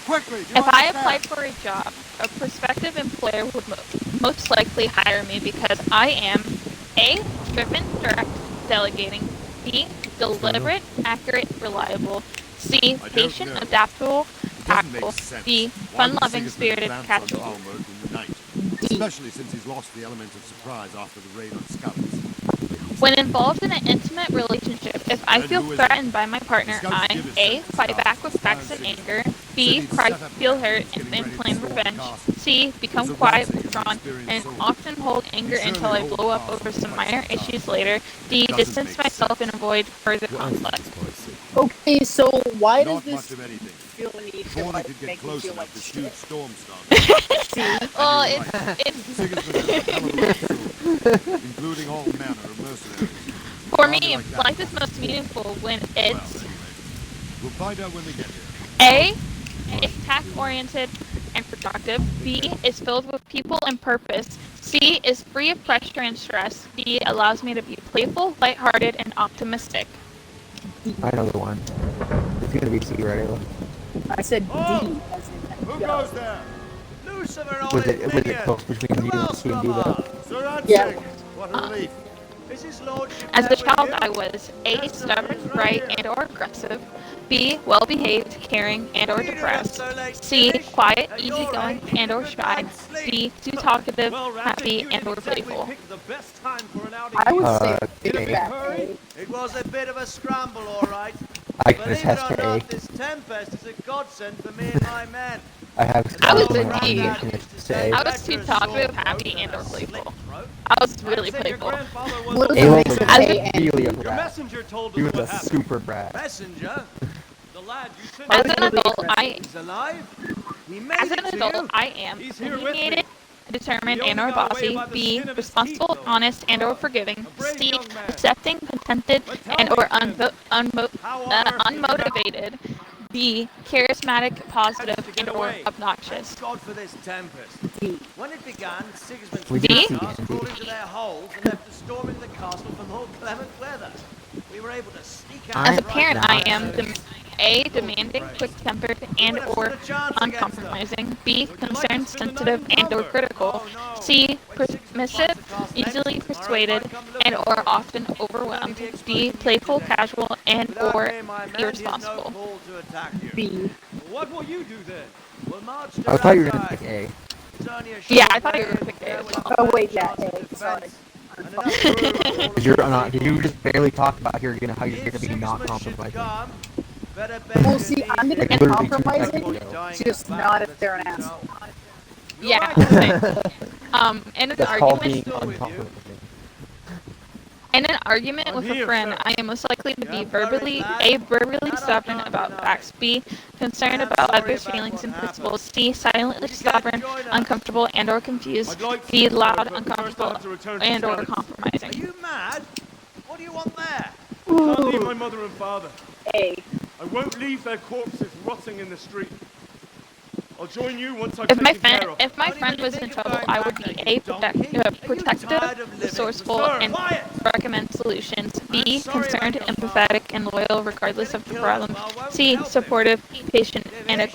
Quickly, If I applied for a job, a prospective employer would most likely hire me because I am A. Driven, direct, delegating. B. Deliberate, accurate, reliable. C. Patient, adaptable, tactful. D. Fun-loving, spirited, casual. Especially since he's lost the element of surprise after the raid on Scout's. When involved in an intimate relationship, if I feel threatened by my partner, I A. Fight back with facts and anger. B. Cry, feel hurt, and plan revenge. C. Become quiet, withdrawn, and often hold anger until I blow up over some minor issues later. D. Distance myself and avoid further conflict. Okay, so why does Not this much of anything. feel the need to Before they like could get make me close feel enough, like this shit? huge storm started. Well, And you're it's Sigismund has a hell of a crew, including all manner of mercenaries. for me, life is most meaningful when Well, it's anyway, we'll find out when we get here. A. Is task-oriented and productive. B. Is filled with people and purpose. C. Is free of pressure and stress. D. Allows me to be playful, lighthearted, and optimistic. I know the one. It's gonna be C right away. I said D, as in Who go. goes there? Lucifer on Was his it minion. close between you Who and else C and D come though? on? Sir Ansing. Yeah. What a relief. Is his lordship As a there with child, you? I was A. Stubborn, bright, and/or aggressive. B. Well-behaved, caring, and/or depressed. C. Quiet, easygoing, and/or shy. D. Too talkative, happy, and/or playful. I would say A. that A. It was a bit of a scramble, all right. I can Believe it attest or to A. not, this tempest is a godsend for me and my men. I have I was scouts a in my D. ammunition to A. I was too talkative, happy, and/or playful. I was really playful. What A makes was it As A a- and really a B? brat. He was a super brat. Messenger? As an adult, He's alive? He made As it an to adult, you? I am He's here with me. opinionated, determined, He only and/or got away bossy. by the B. skin of his Responsible, teeth, though. honest, and/or forgiving. A brave C. young man. Accepting, contented, But tell and/or me, Tim, how on earth did you unmotivated. D. Charismatic, positive, Managed to get and/or away. obnoxious. Thank God for this tempest. When it began, Sigismund's We did soldiers see it, crawled indeed. into their holes and left us storming the castle for more clement weather. We were able to sneak out. As a right parent, now. I am A. Demanding, quick-tempered, and/or uncompromising. B. Concerned, sensitive, and/or critical. C. Permissive, easily persuaded, and/or often overwhelmed. D. Playful, casual, and/or Without me, my men, he has no irresponsible. call to attack you. B. What will you do then? We'll march to I thought you were gonna Ramsay. pick A. It's only a Yeah, short I thought you were way, gonna pick A there as was well. Oh, no wait, yeah, chance of A, defense. sorry. And enough room for all of Cause you're us. not. You just barely talked about how you're gonna be If not Sigismund should compromising. come, better bet Well, your see, knees I'm to gonna the be literally 2 compromising, seconds ago. just not if they're an asshole. Yeah. In an That's called argument, being still with you. uncompromising. in an argument with a friend, I am most likely to be verbally stubborn about facts. B. Concerned about others' feelings and principles. C. Silently stubborn, uncomfortable, and/or confused. D. Loud, uncomfortable, and/or Are compromising. you mad? What do you want there? Can't leave my mother and father. A. I won't leave their corpses rotting in the street. I'll join you once I've If my taken friend, care of if my Don't friend even was in think of trouble, going I would back be like A. a donkey. Are you Protective, tired of living? resourceful, Sir, and quiet! recommend solutions. B. I'm sorry Concerned, about your empathetic, and loyal regardless of the Kill problem. us, but I won't C. help him. Supportive, patient, and a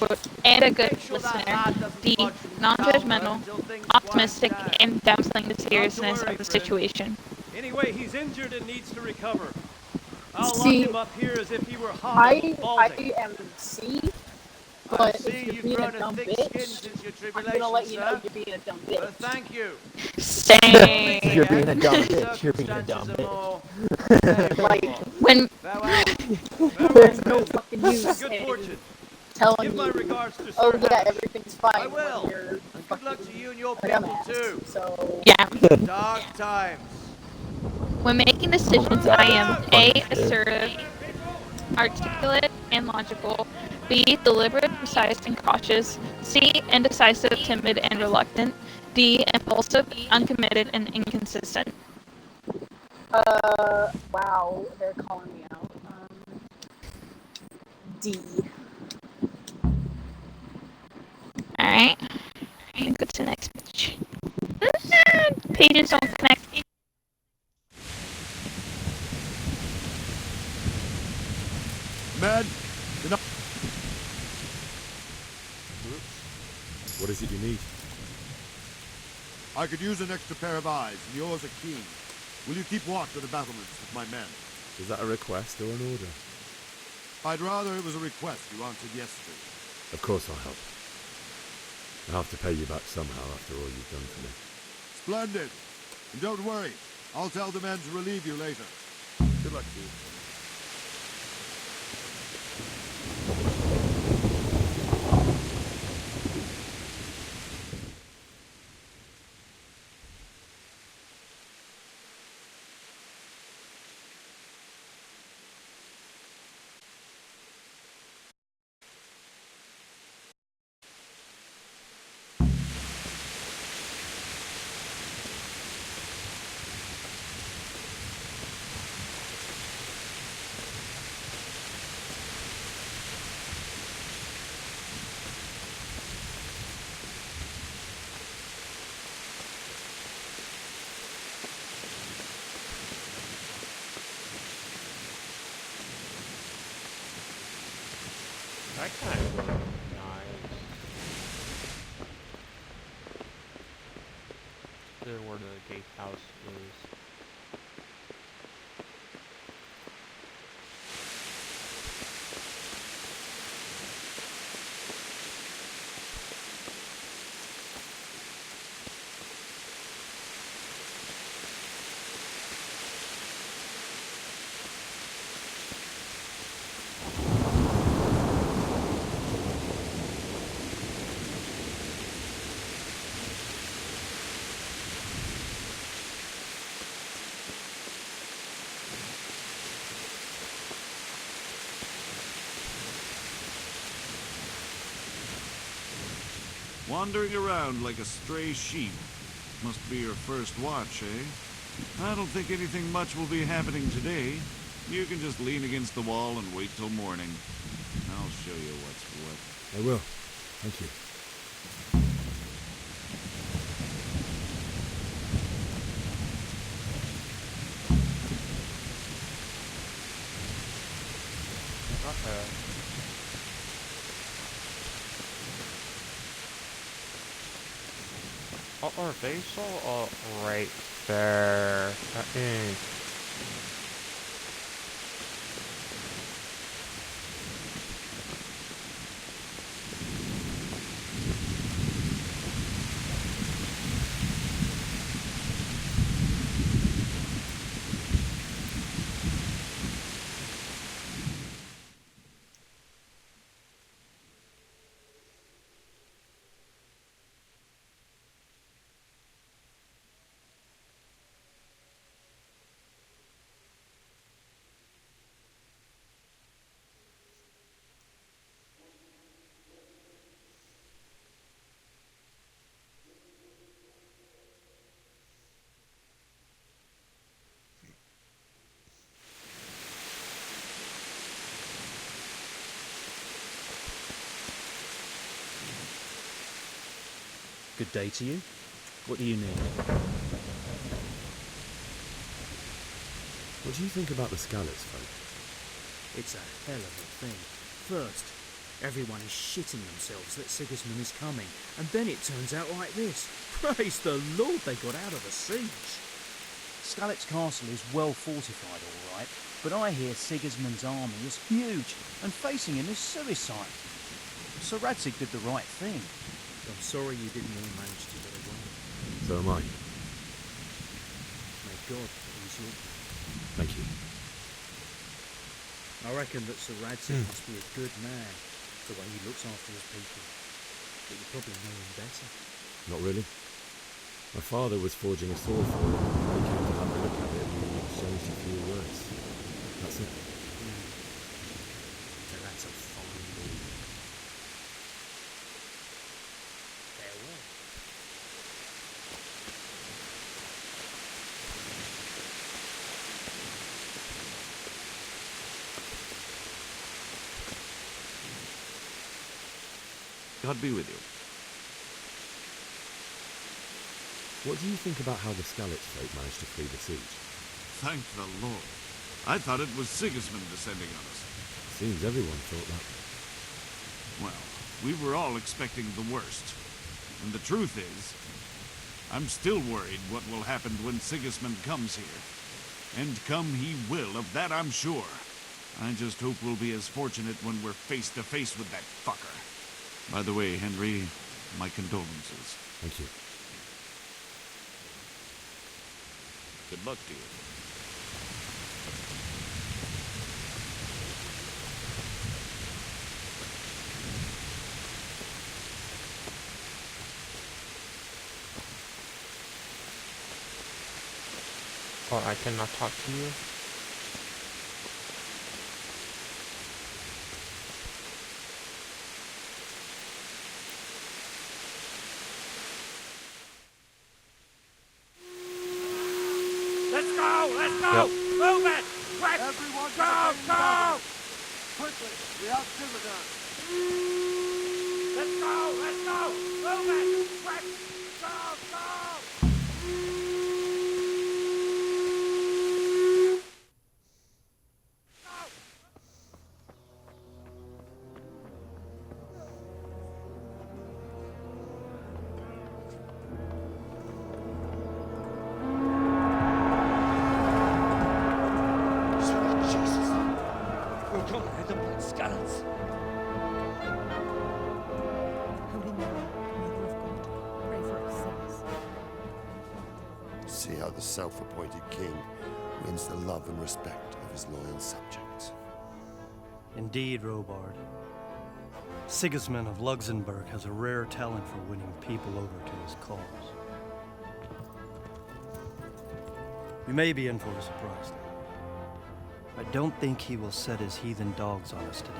good Make sure that listener. lad doesn't D. budge from Non-judgmental, until things optimistic, quiet down. and downplaying the seriousness worry, of the friend. situation. Anyway, he's injured and needs to recover. I'll lock See, him up here as if he were hot I and balding. am C, I but see if you're you've being a grown a dumb thick skin bitch, since your I'm gonna let tribulation, you know sir. you're being a dumb Well, bitch. thank you. Same. You're being a dumb bitch. You're being a dumb bitch. Like, When Farewell. there's no fucking use Good in fortune. telling Give my you, regards to Sir oh yeah, Hatch. everything's fine I will. when you're And good fucking luck to you and your a people dumbass. too. So, yeah, Dark times. when making decisions, I am A. Assertive, articulate, and logical. B. Deliberate, precise, and cautious. C. Indecisive, timid, and reluctant. D. Impulsive, uncommitted, and inconsistent. wow, they're calling me out. D. Alright. I'm gonna go to the next page. Pages don't connect. What is it you need? I could use an extra pair of eyes, and yours are keen. Will you keep watch of the battlements with my men? Is that a request or an order? I'd rather it was a request you answered yes to. Of course I'll help. I'll have to pay you back somehow after all you've done for me. Splendid. And don't worry, I'll tell the men to relieve you later. Good luck to you. That kind of looks nice. There where the gatehouse is. Wandering around like a stray sheep. Must be your first watch, eh? I don't think anything much will be happening today. You can just lean against the wall and wait till morning. I'll show you what's what. I will. Thank you. Are they all right there? Good day to you. What do you need? What do you think about the Scallops folk? It's a hell of a thing. First, everyone is shitting themselves that Sigismund is coming, and then it turns out like this. Praise the Lord they got out of the siege. Scallops Castle is well fortified, all right, but I hear Sigismund's army is huge, and facing him is suicide. Sir Radzig did the right thing. I'm sorry you didn't all manage to get away. So am I. May God ease your pain. Thank you. I reckon that Sir Radzig must be a good man, the way he looks after his people. But you probably know him better. Not really. My father was forging a sword for him. He came to have a look at it and we exchanged a few words. That's it. So that's a fine move. Farewell. God be with you. What do you think about how the Scallops folk managed to flee the siege? Thank the Lord. I thought it was Sigismund descending on us. Seems everyone thought that. Well, we were all expecting the worst. And the truth is, I'm still worried what will happen when Sigismund comes here. And come he will, of that I'm sure. I just hope we'll be as fortunate when we're face to face with that fucker. By the way, Henry, my condolences. Thank you. Good luck to you. Or I cannot talk to you. Let's go! Let's go! Yep. Move it! Quick! Everyone Go! Quickly, we have Timothy. Let's go! Let's go! Move it! Quick! Go! We're gonna end up like skeletons. Holy Mary, Mother of God, pray for us sinners. See how the self-appointed king wins the love and respect of his loyal subjects. Indeed, Robard. Sigismund of Luxembourg has a rare talent for winning people over to his cause. You may be in for a surprise, though. I don't think he will set his heathen dogs on us today.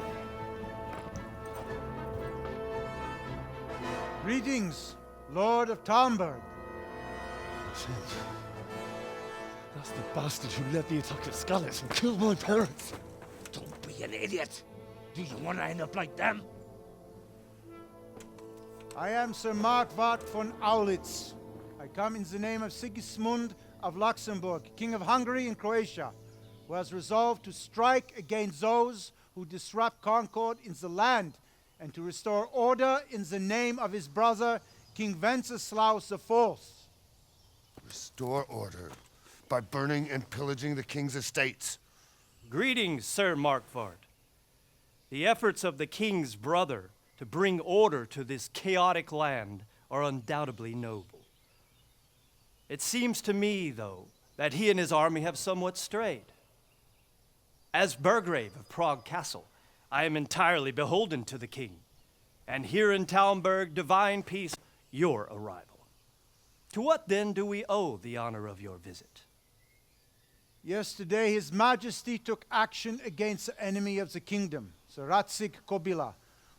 Greetings, Lord of Talmberg. That's the bastard who led the attack at Scarlet and killed my parents. Don't be an idiot. Do you want to end up like them? I am Sir Markwart von Aulitz. I come in the name of Sigismund of Luxembourg, King of Hungary and Croatia, who has resolved to strike against those who disrupt concord in the land and to restore order in the name of his brother, King Wenceslaus IV. Restore order by burning and pillaging the king's estates. Greetings, Sir Markwart. The efforts of the king's brother to bring order to this chaotic land are undoubtedly noble. It seems to me, though, that he and his army have somewhat strayed. As Burgrave of Prague Castle, I am entirely beholden to the king, and here in Talmberg, divine peace, your arrival. To what then do we owe the honor of your visit? Yesterday, His Majesty took action against the enemy of the kingdom, Sir Radzig Kobyla,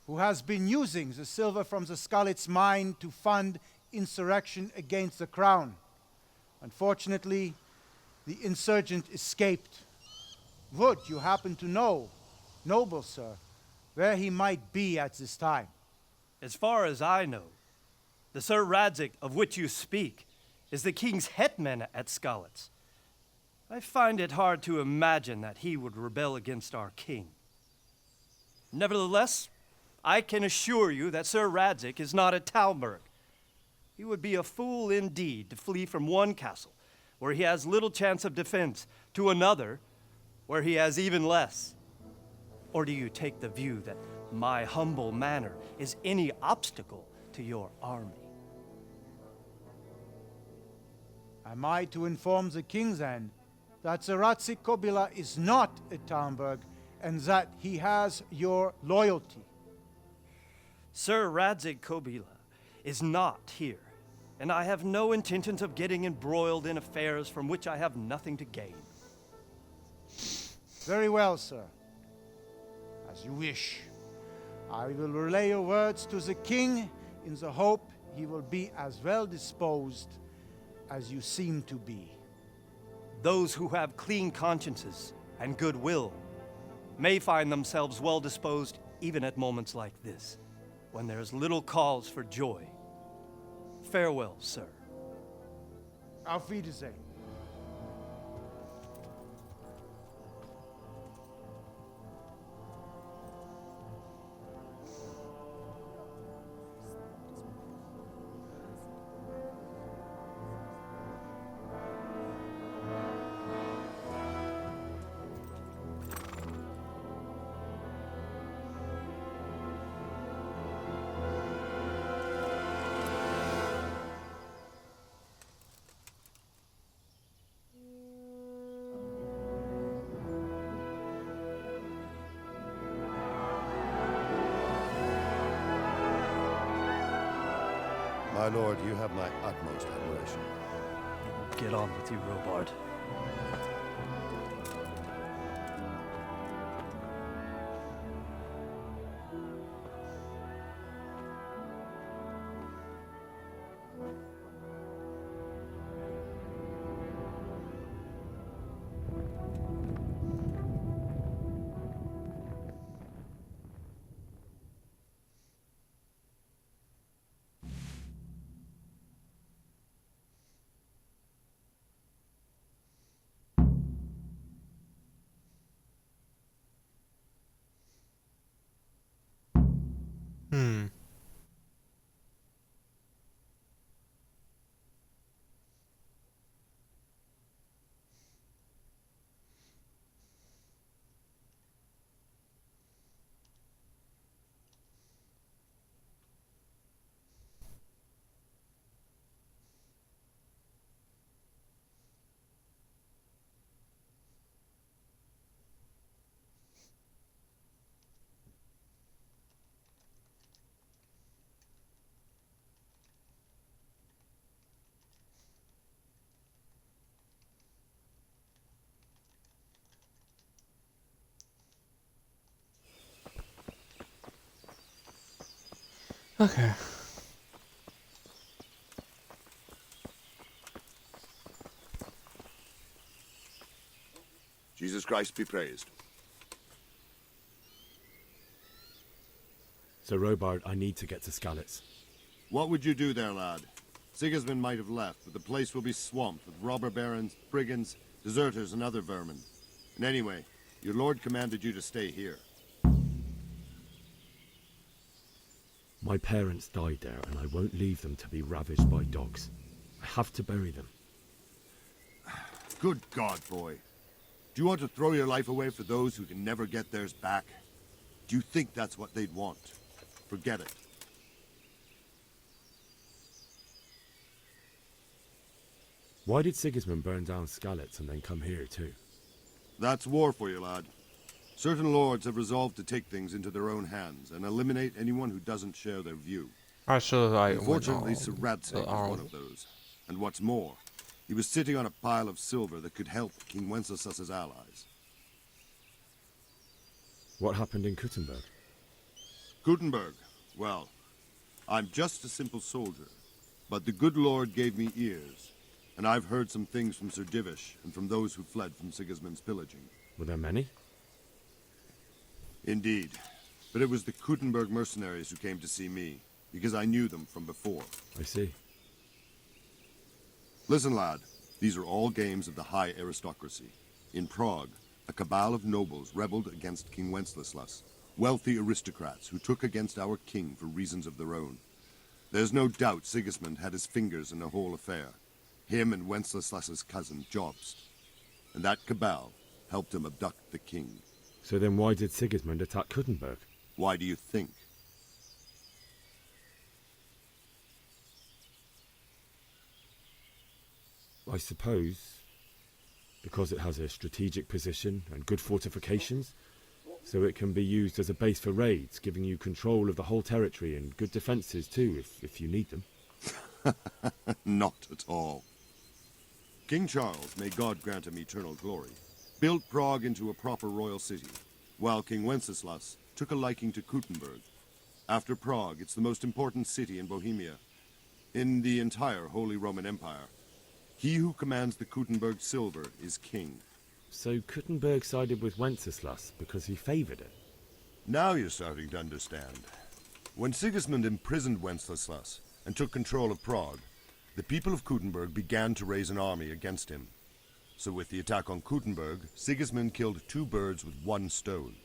who has been using the silver from the Skalitz mine to fund insurrection against the crown. Unfortunately, the insurgent escaped. Would you happen to know, noble sir, where he might be at this time? As far as I know, the Sir Radzig of which you speak is the king's hetman at Skalitz. I find it hard to imagine that he would rebel against our king. Nevertheless, I can assure you that Sir Radzig is not at Talmberg. He would be a fool indeed to flee from one castle, where he has little chance of defense, to another, where he has even less. Or do you take the view that my humble manner is any obstacle to your army? Am I to inform the king then that Sir Radzig Kobyla is not at Talmberg and that he has your loyalty? Sir Radzig Kobyla is not here, and I have no intentions of getting embroiled in affairs from which I have nothing to gain. Very well, sir. As you wish. I will relay your words to the king in the hope he will be as well disposed as you seem to be. Those who have clean consciences and goodwill may find themselves well disposed even at moments like this, when there is little cause for joy. Farewell, sir. Auf Wiedersehen. My lord, you have my utmost admiration. Get on with you, Robard. Hmm. Okay. Jesus Christ be praised. So, Robard, I need to get to Skalitz. What would you do there, lad? Sigismund might have left, but the place will be swamped with robber barons, brigands, deserters, and other vermin. And anyway, your lord commanded you to stay here. My parents died there, and I won't leave them to be ravaged by dogs. I have to bury them. Good God, boy. Do you want to throw your life away for those who can never get theirs back? Do you think that's what they'd want? Forget it. Why did Sigismund burn down Skalitz and then come here too? That's war for you, lad. Certain lords have resolved to take things into their own hands and eliminate anyone who doesn't share their view. Unfortunately, Sir Radzig was one of those. And what's more, he was sitting on a pile of silver that could help King Wenceslas's allies. What happened in Kuttenberg? Kuttenberg? Well, I'm just a simple soldier, but the good Lord gave me ears, and I've heard some things from Sir Divish and from those who fled from Sigismund's pillaging. Were there many? Indeed, but it was the Kuttenberg mercenaries who came to see me, because I knew them from before. I see. Listen, lad, these are all games of the high aristocracy. In Prague, a cabal of nobles rebelled against King Wenceslas, wealthy aristocrats who took against our king for reasons of their own. There's no doubt Sigismund had his fingers in the whole affair, him and Wenceslas's cousin Jobst. And that cabal helped him abduct the king. So then why did Sigismund attack Kuttenberg? Why do you think? I suppose because it has a strategic position and good fortifications, so it can be used as a base for raids, giving you control of the whole territory and good defences too, if you need them. Not at all. King Charles, may God grant him eternal glory, built Prague into a proper royal city, while King Wenceslas took a liking to Kuttenberg. After Prague, it's the most important city in Bohemia, in the entire Holy Roman Empire. He who commands the Kuttenberg silver is king. So Kuttenberg sided with Wenceslas because he favoured it? Now you're starting to understand. When Sigismund imprisoned Wenceslas and took control of Prague, the people of Kuttenberg began to raise an army against him. So with the attack on Kuttenberg, Sigismund killed two birds with one stone.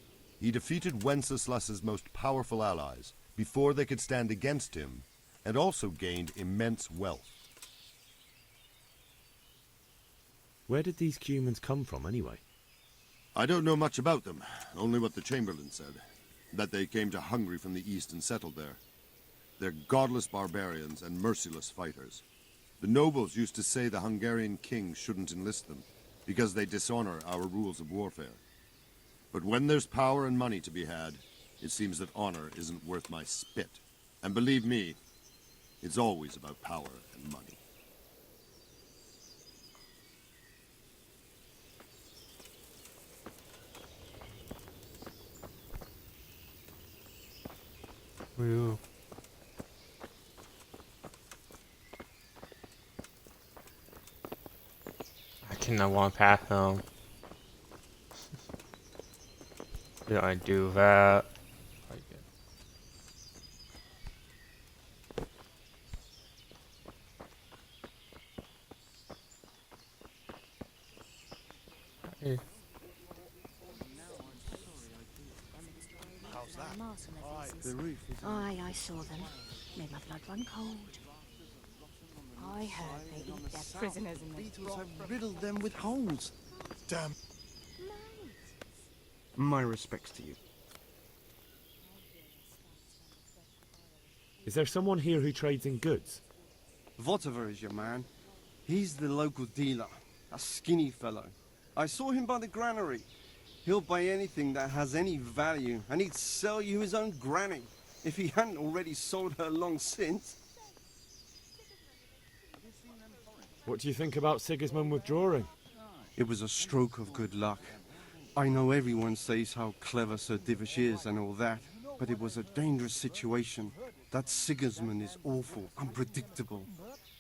He defeated Wenceslas's most powerful allies before they could stand against him, and also gained immense wealth. Where did these Cumans come from, anyway? I don't know much about them, only what the Chamberlain said. That they came to Hungary from the east and settled there. They're godless barbarians and merciless fighters. The nobles used to say the Hungarian king shouldn't enlist them, because they dishonor our rules of warfare. But when there's power and money to be had, it seems that honor isn't worth my spit. And believe me, It's always about power and money. Woo. I cannot walk past him. Did I do that? Hey. The roof is aye, I saw them. Made my blood run cold. I heard they eat their prisoners in the Beetles have riddled them with holes. Damn. My respects to you. Is there someone here who trades in goods? Votiver is your man. He's the local dealer, a skinny fellow. I saw him by the granary. He'll buy anything that has any value, and he'd sell you his own granny, if he hadn't already sold her long since. What do you think about Sigismund withdrawing? It was a stroke of good luck. I know everyone says how clever Sir Divish is and all that, but it was a dangerous situation. That Sigismund is awful, unpredictable.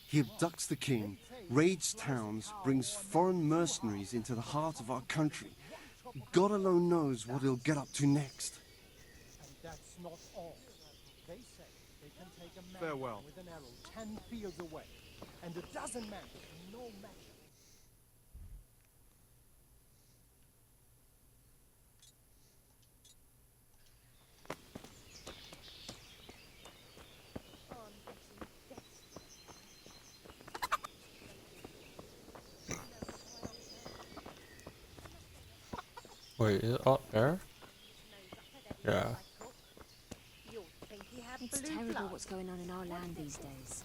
He abducts the king, raids towns, brings foreign mercenaries into the heart of our country. God alone knows what he'll get up to next. And that's not all. They say they can take a man Farewell. with an arrow 10 fields away, and a dozen men with no match. Wait, is it up there? Yeah. It's terrible what's going on in our land these days.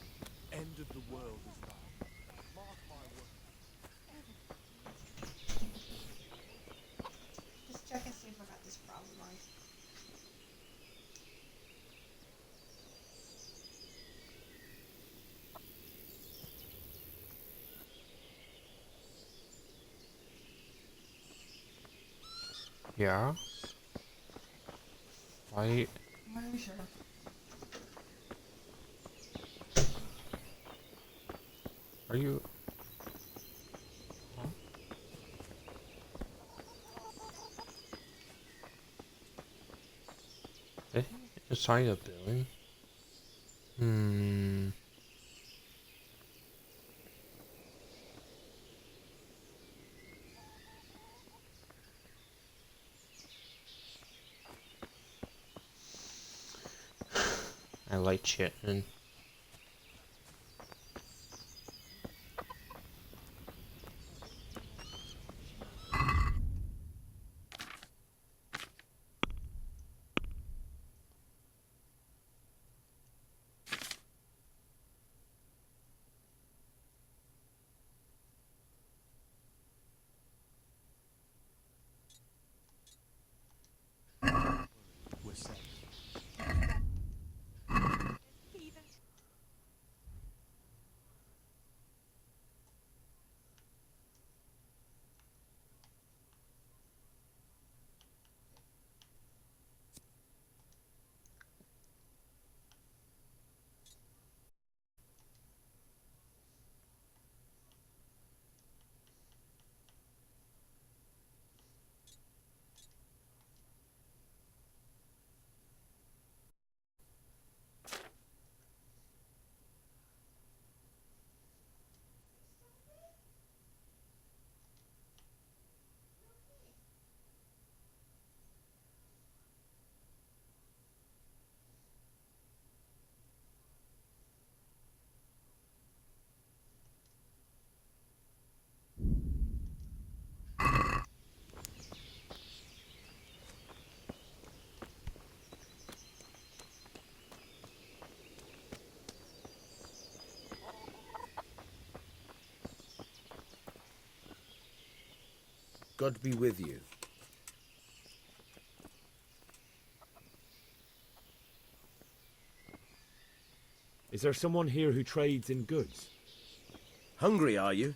End of the world is nigh. Mark my words. Just check and see if I got this problem right. Yeah. Why? I'm not even sure. Are you? Huh? Eh? Inside the building? Hmm. I like chitin. We're set. God be with you. Is there someone here who trades in goods? Hungry, are you?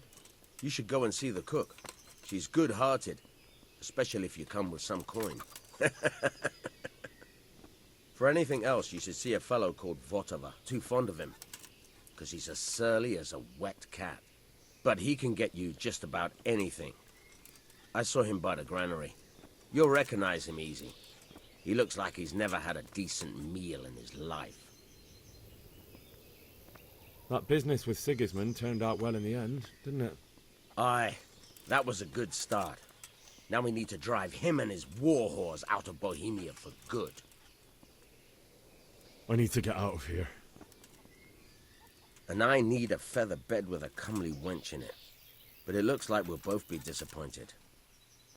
You should go and see the cook. She's good-hearted, especially if you come with some coin. For anything else, you should see a fellow called Votava. Too fond of him, because he's as surly as a wet cat. But he can get you just about anything. I saw him by the granary. You'll recognize him easy. He looks like he's never had a decent meal in his life. That business with Sigismund turned out well in the end, didn't it? Aye, that was a good start. Now we need to drive him and his war whores out of Bohemia for good. I need to get out of here. And I need a feather bed with a comely wench in it. But it looks like we'll both be disappointed.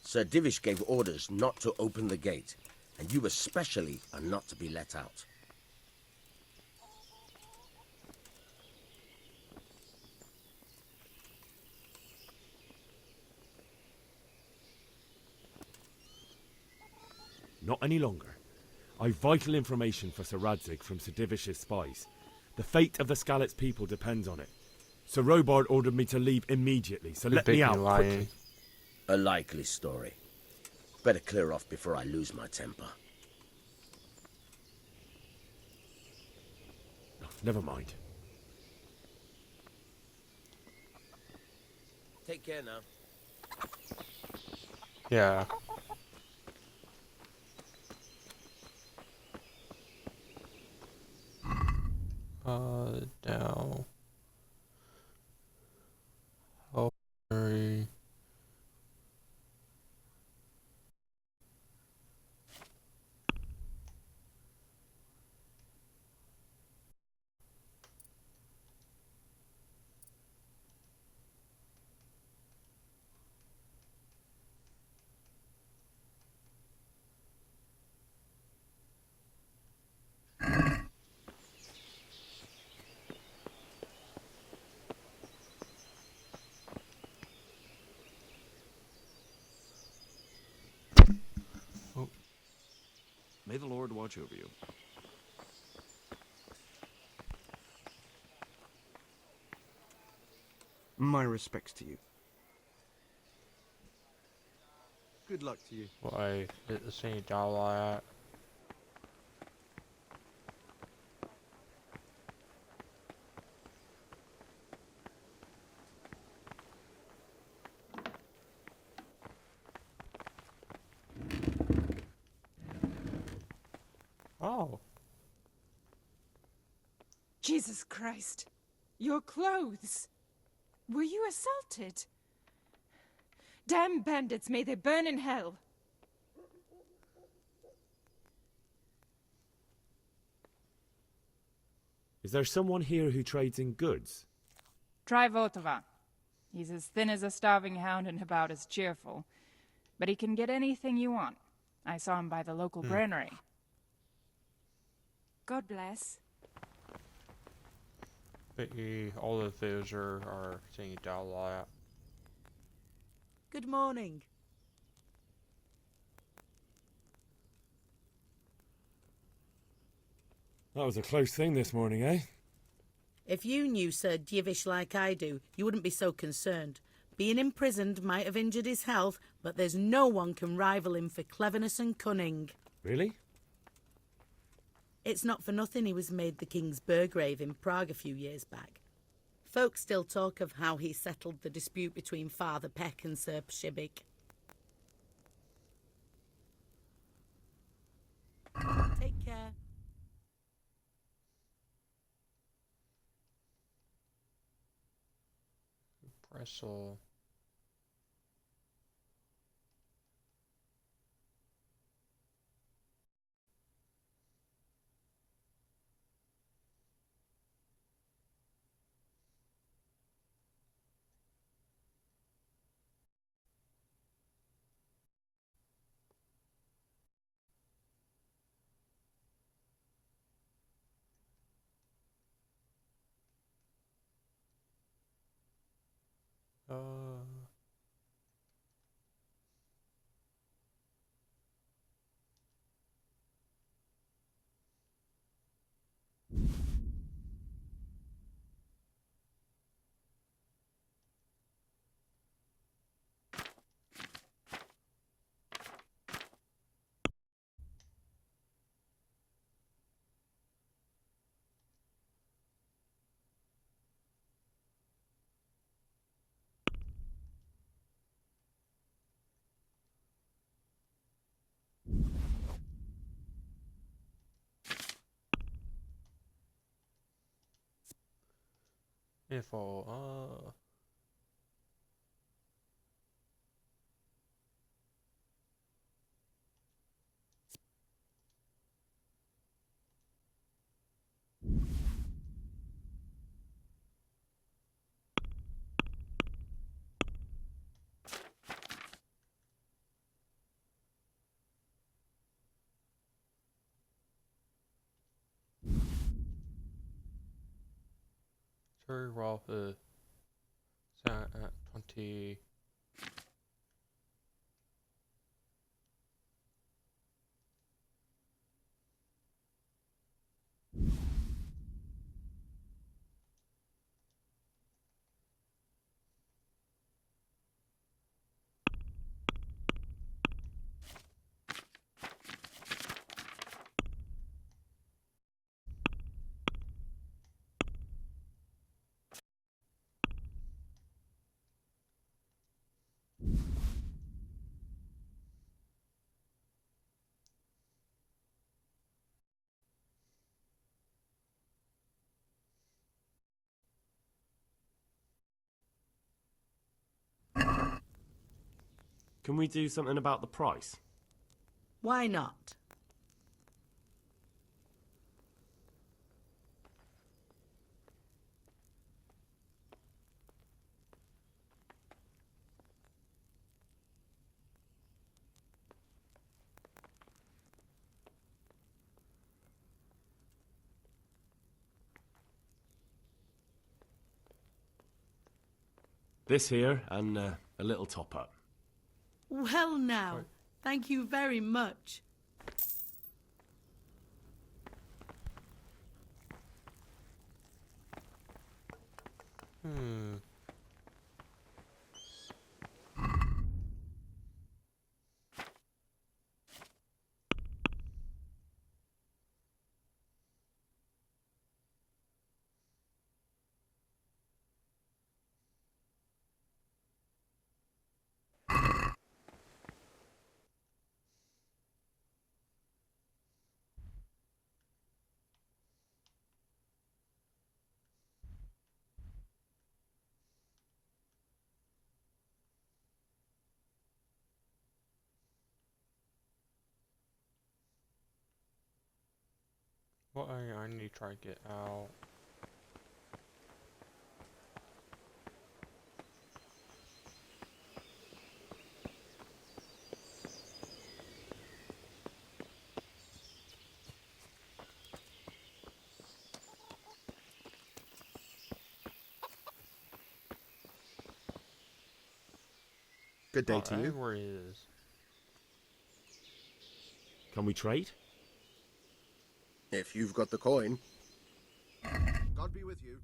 Sir Divish gave orders not to open the gate, and you especially are not to be let out. Not any longer. I've vital information for Sir Radzig from Sir Divish's spies. The fate of the Skalitz people depends on it. Sir Robard ordered me to leave immediately, so let me out quickly. A likely story. Better clear off before I lose my temper. Never mind. Take care now. Yeah. Now. Hurry. May the Lord watch over you. My respects to you. Good luck to you. Why did the same doll like that? Oh. Jesus Christ. Your clothes. Were you assaulted? Damn bandits, may they burn in hell. Is there someone here who trades in goods? Try Votava. He's as thin as a starving hound and about as cheerful. But he can get anything you want. I saw him by the local granary. God bless. But all of those are saying doll like that. Good morning. That was a close thing this morning, eh? If you knew Sir Divish like I do, you wouldn't be so concerned. Being imprisoned might have injured his health, but there's no one can rival him for cleverness and cunning. Really? It's not for nothing he was made the King's Burgrave in Prague a few years back. Folk still talk of how he settled the dispute between Father Peck and Sir Pshibik. Take care. Brestle. Info, Sir Rolf sat at 20. Can we do something about the price? Why not? This here and a little top up. Well now, thank you very much. What I need to try to get out. Good day to you. Where he is. Can we trade? If you've got the coin. God be with you.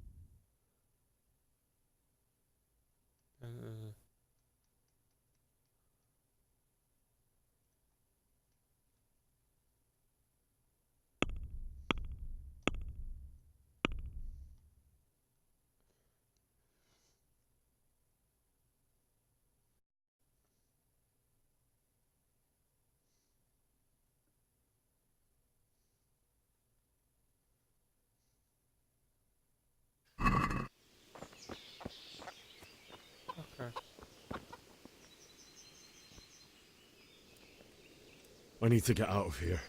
I need to get out of here.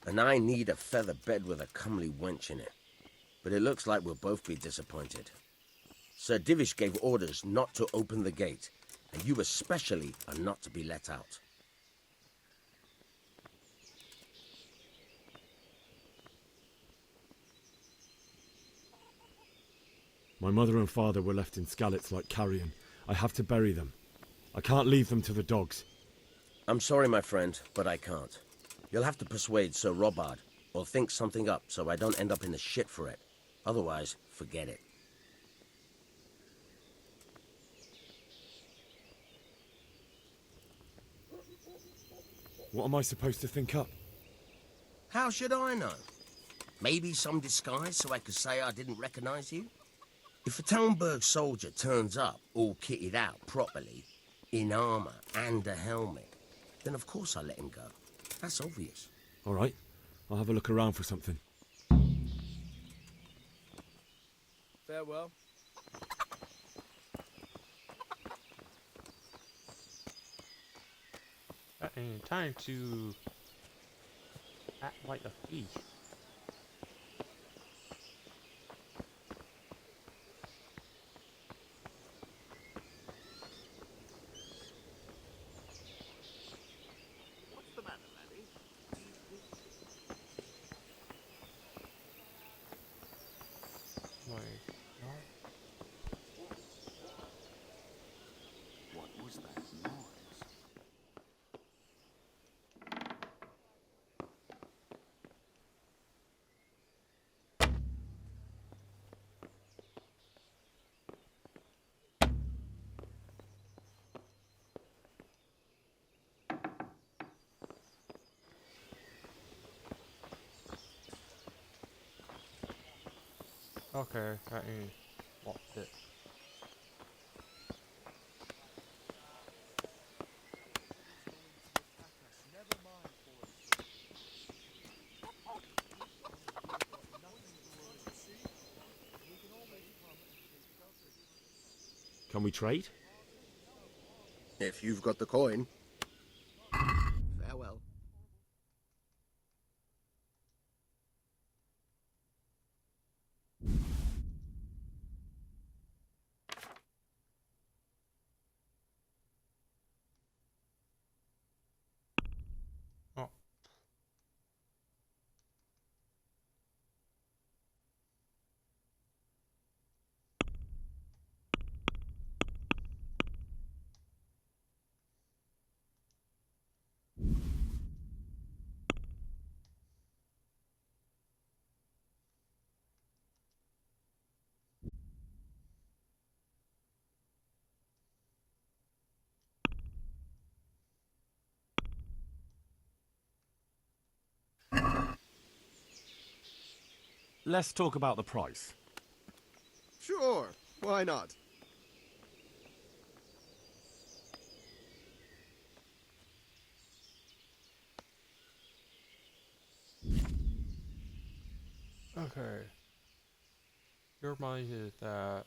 And I need a feather bed with a comely wench in it. But it looks like we'll both be disappointed. Sir Divish gave orders not to open the gate, and you especially are not to be let out. My mother and father were left in Skalitz like carrion. I have to bury them. I can't leave them to the dogs. I'm sorry, my friend, but I can't. You'll have to persuade Sir Robard, or think something up so I don't end up in the shit for it. Otherwise, forget it. What am I supposed to think up? How should I know? Maybe some disguise so I could say I didn't recognize you? If a Talmberg soldier turns up all kitted out properly, in armor and a helmet, then of course I let him go. That's obvious. All right, I'll have a look around for something. Farewell. That ain't time to act like a thief. What's the matter, laddie? What was that noise? Okay, that ain't locked it. Can we trade? If you've got the coin. Farewell. Oh. Let's talk about the price. Sure, why not? Okay. Your mind is that,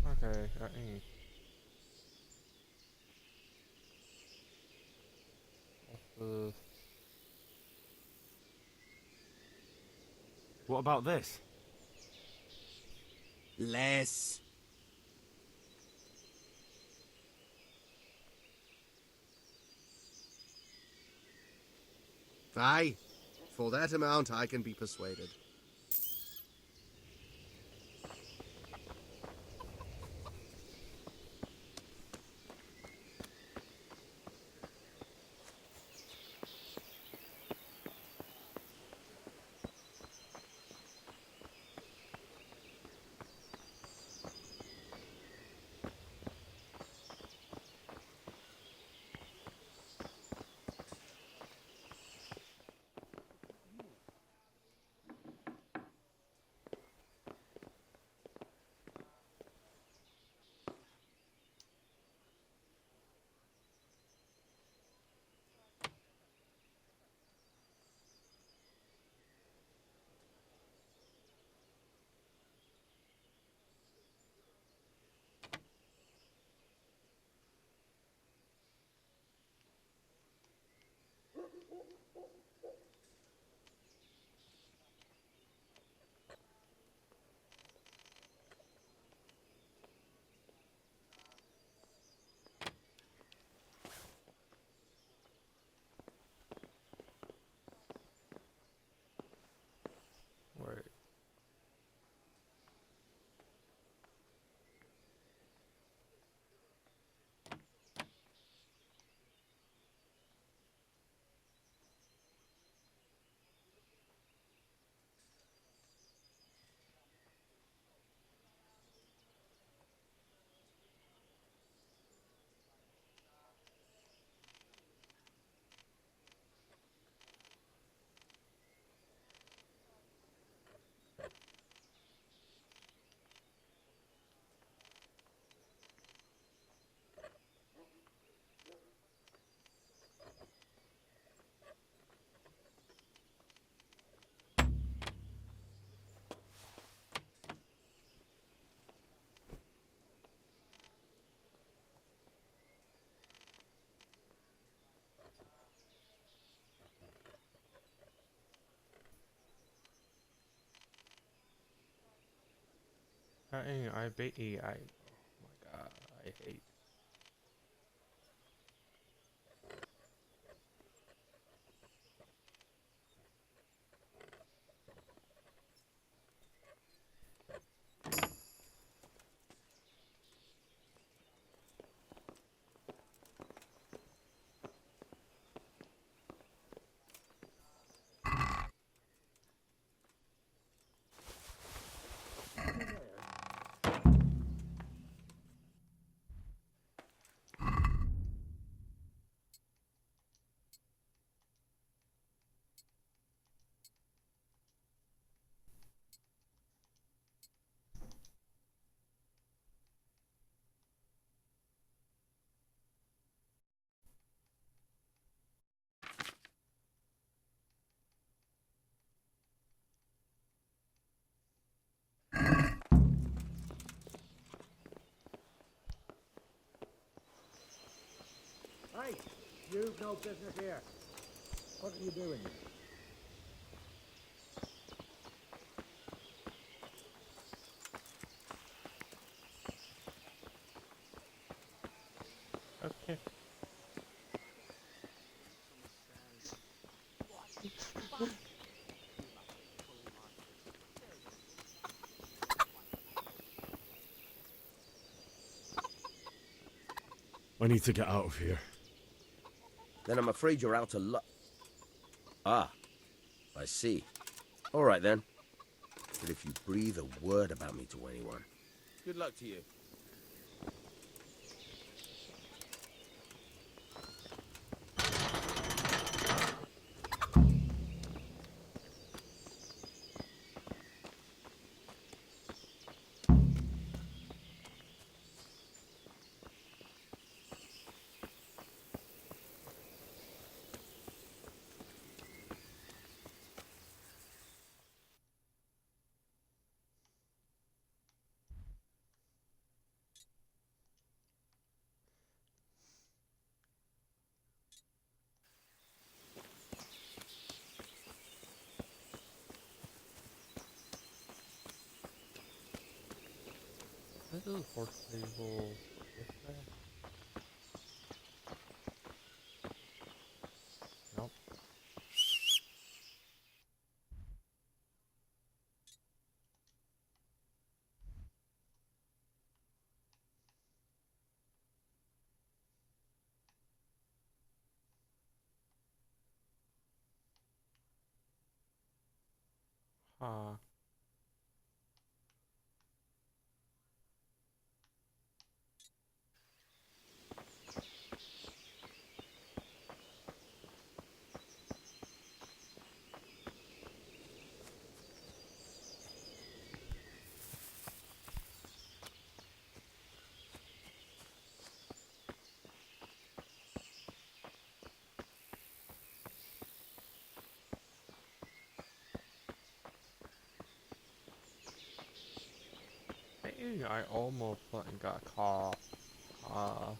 okay, that ain't. What about this? Less. Aye, for that amount I can be persuaded. I bet you. Oh my god, I hate. Hey, you've no business here. What are you doing? Okay. I need to get out of here. Then I'm afraid you're out of luck. Ah, I see. All right then. But if you breathe a word about me to anyone, good luck to you. This is a horse stable. Nope. Huh. Dang, I almost fucking got caught. I'll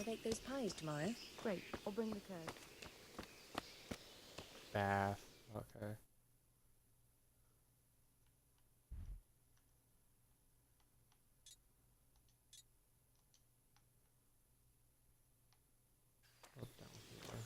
bake those pies tomorrow. Great. I'll bring the curd. Bath. Okay. Up down here.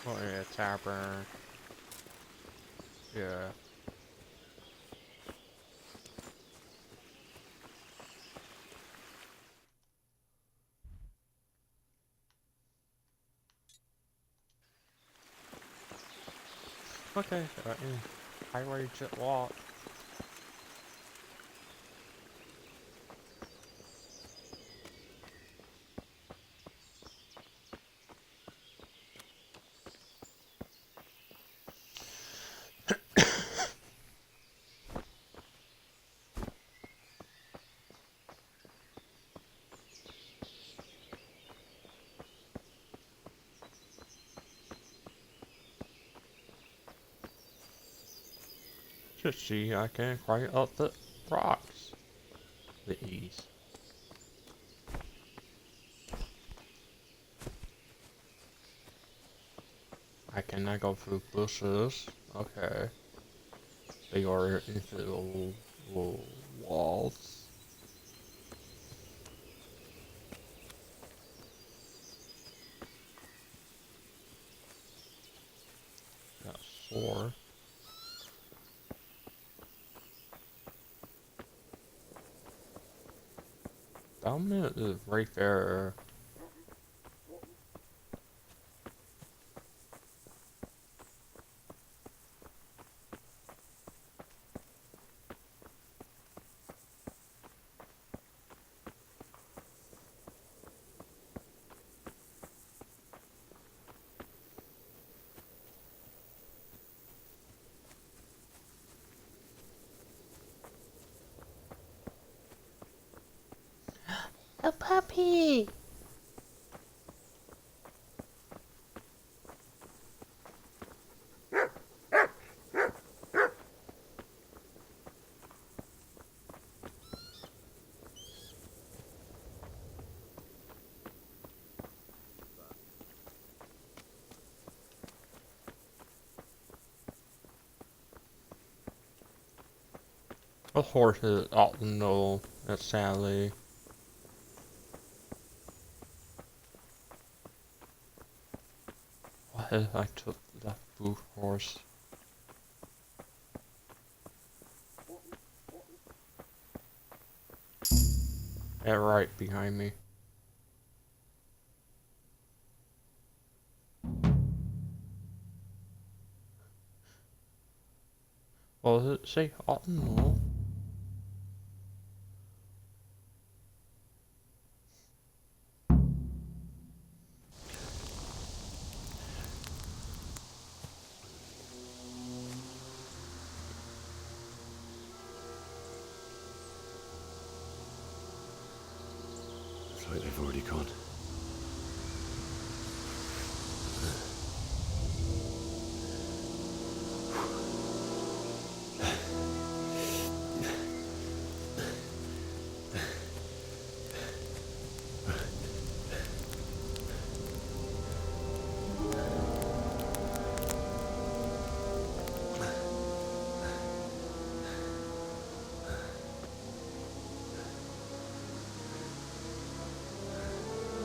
Oh yeah, tavern. Yeah. Okay, high rage at walk. See, I can climb up the rocks with ease. I cannot go through bushes. Okay. They are invisible walls. Got 4. Dominant is right there. A puppy! The horse is optional, that's sadly. What if I took that blue horse? Yeah, right behind me. Well, does it say optional? Looks like they've already gone.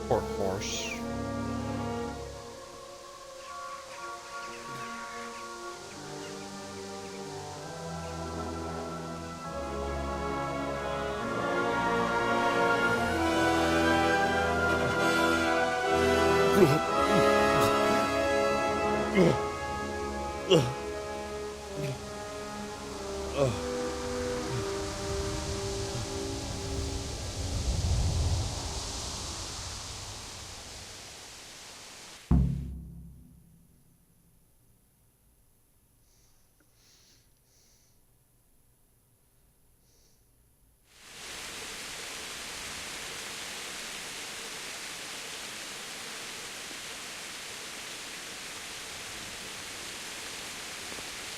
Poor horse.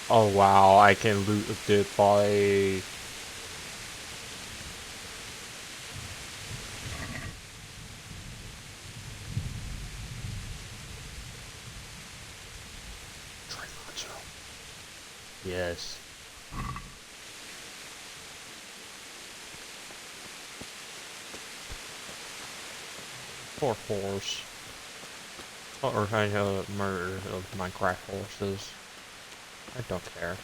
Oh wow, I can loot a dead body. Yes. Poor horse. Or I know murder of Minecraft horses. I don't care.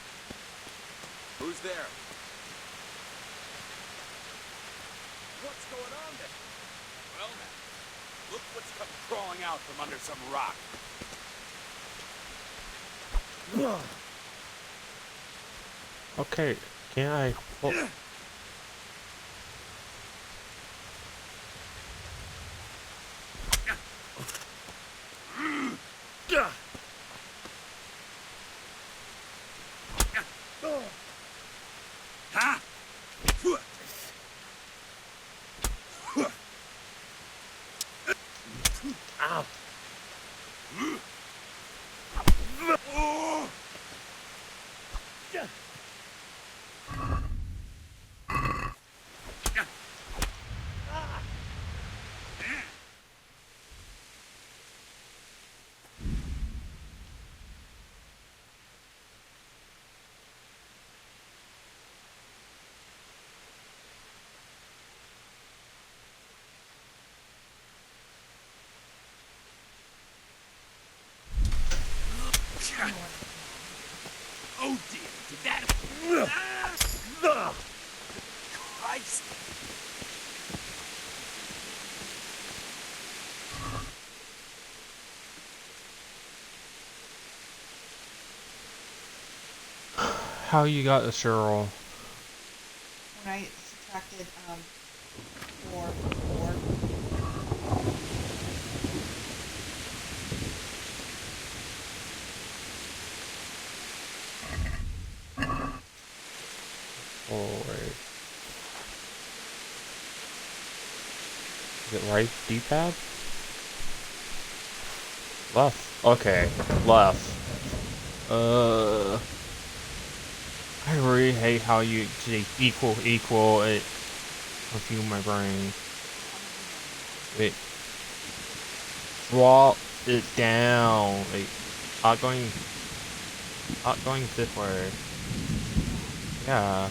Who's there? What's going on there? Well now, look what's come crawling out from under some rock. Okay, can I... Oh. Ow. How you got the Cheryl? When I subtracted 4 from 4. Oh wait. Is it right D-pad? Left. Okay, left. I really hate how you say equal. It confuse my brain. Wait. Drop it down. Like, not going this way. Yeah.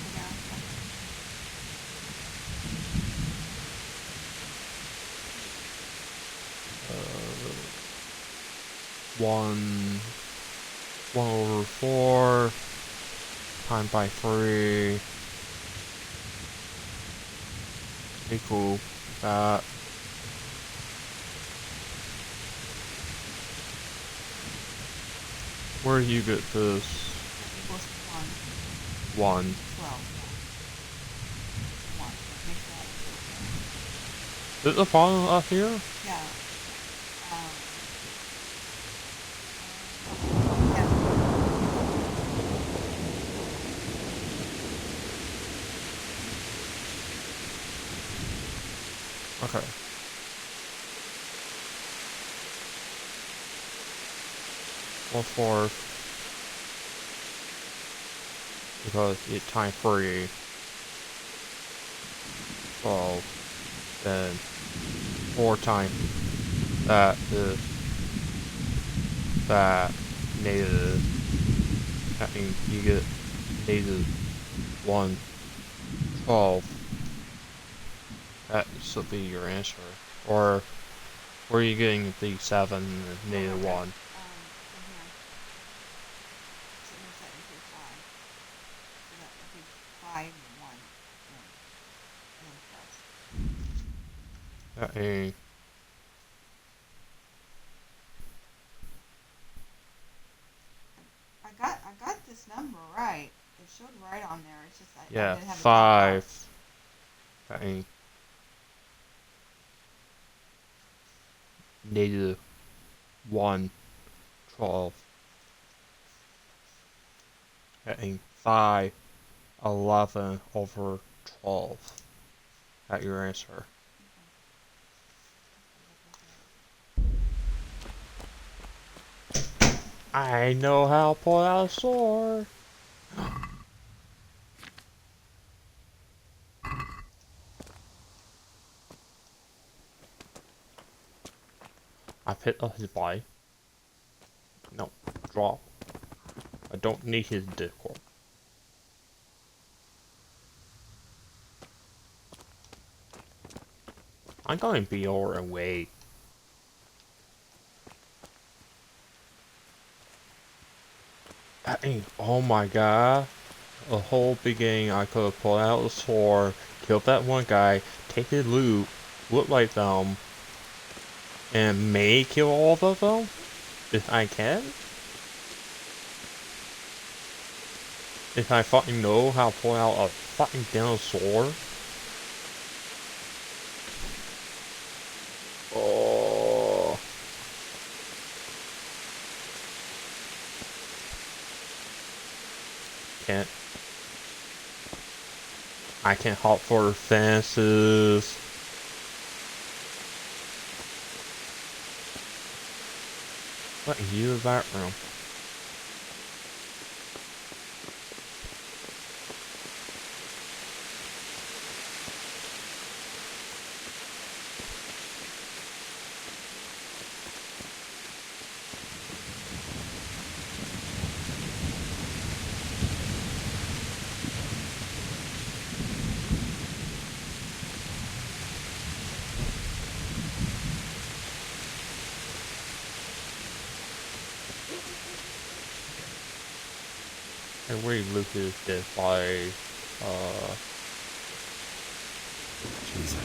One over 4 times by 3 equal that. Where do you get this? Equals 1. 12. 1. Is it the bottom up here? Yeah. Okay. Well, 4 because it times 3. 12. Then 4 times that is that negative. That means you get negative 1. 12. That should be your answer. Or were you getting the 7 and negative 1? That ain't. I got this number right. It showed right on there. It's just I Yeah, didn't have it 5. That ain't. Negative 1, 12. That ain't 5, 11 over 12. That your answer. I know how to pull out a sword. I picked up his body. No, drop. I don't need his decor. I'm going to be over and wait. Oh my god. The whole beginning I could have pulled out the sword, killed that one guy, take his loot, look like them, and may kill all of them? If I can? If I fucking know how to pull out a fucking damn sword? Oh. Can't. I can hop for fences. What are you about room? And where Lucas did by Jesus.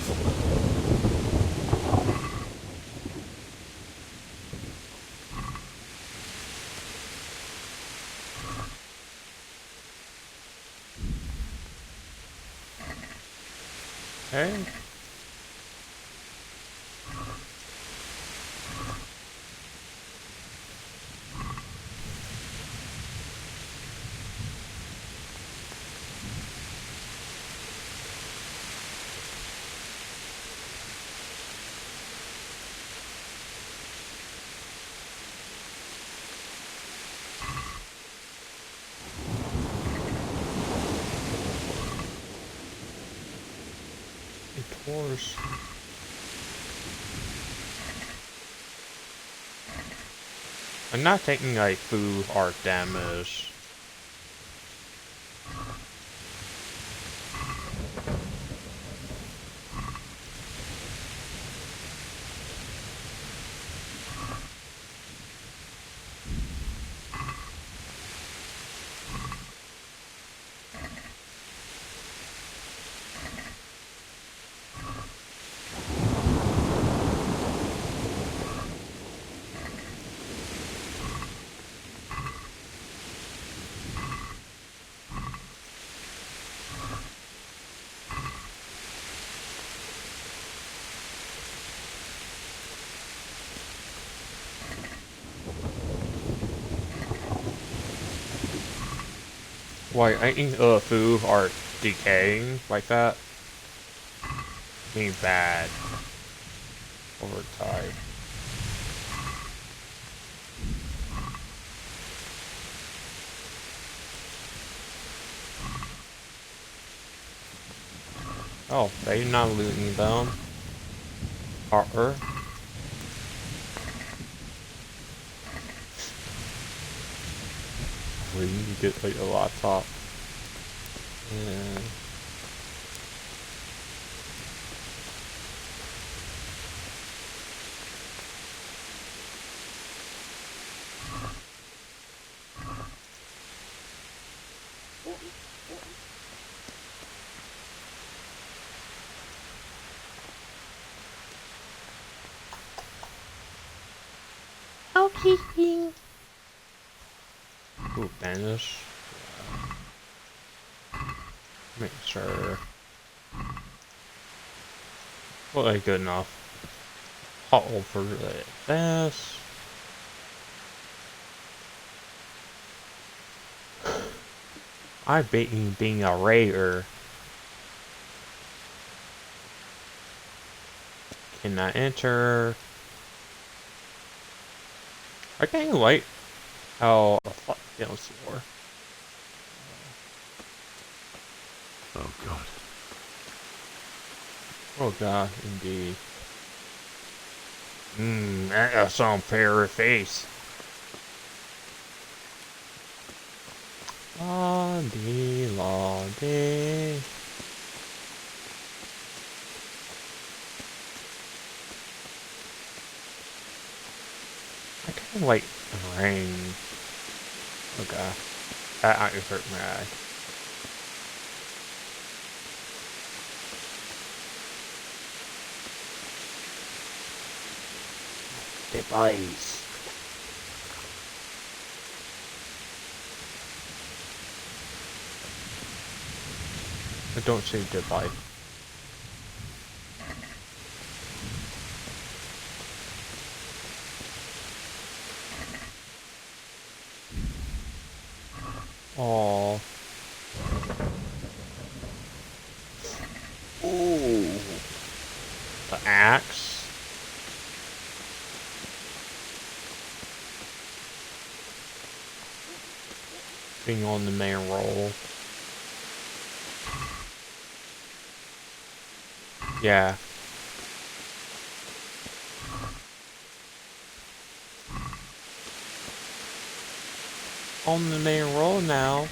Okay. Horse. I'm not taking like full arc damage. Why, ain't food are decaying like that? Being bad over time. Oh, they're not looting them. Are where you can get like a laptop. Yeah. Okay. Ooh, banish. Make sure. Well, like good enough. Hot for this. I bet you being a raider. Cannot enter. I kind of like how feels for. Oh god. Oh god, indeed. That's on fair face. Lottie, lottie. I kind of like rain. Oh god. That actually hurt my eye. Device. I don't say device. Oh. Ooh. The axe. Being on the main roll. Yeah. On the main roll now.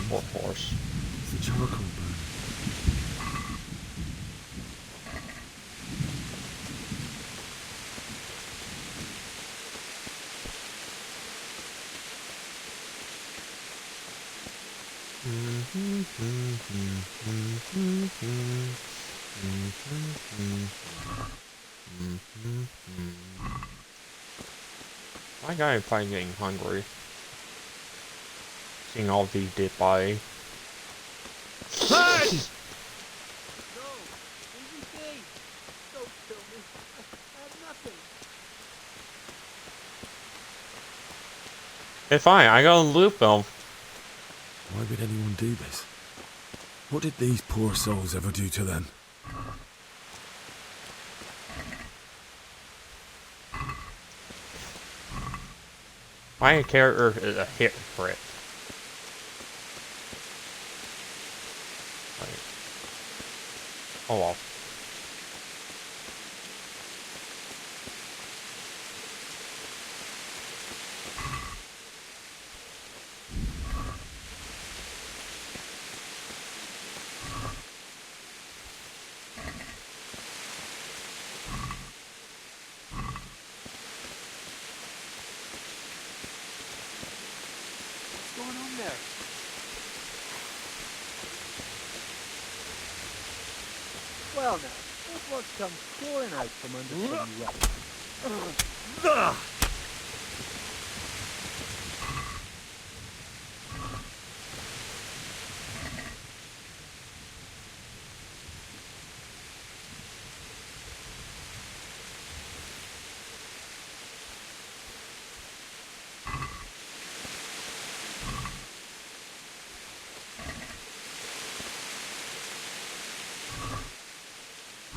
Poor horse. It's the charcoal burn. My guy is probably getting hungry. seeing all these dead bodies. Hey! No, easy thing. Don't kill me. I have nothing. It's fine, I got a loot film. Why would anyone do this? What did these poor souls ever do to them? My character is a hypocrite. Right. Oh well. What's going on there? Well now, look what's come crawling out from under some rock.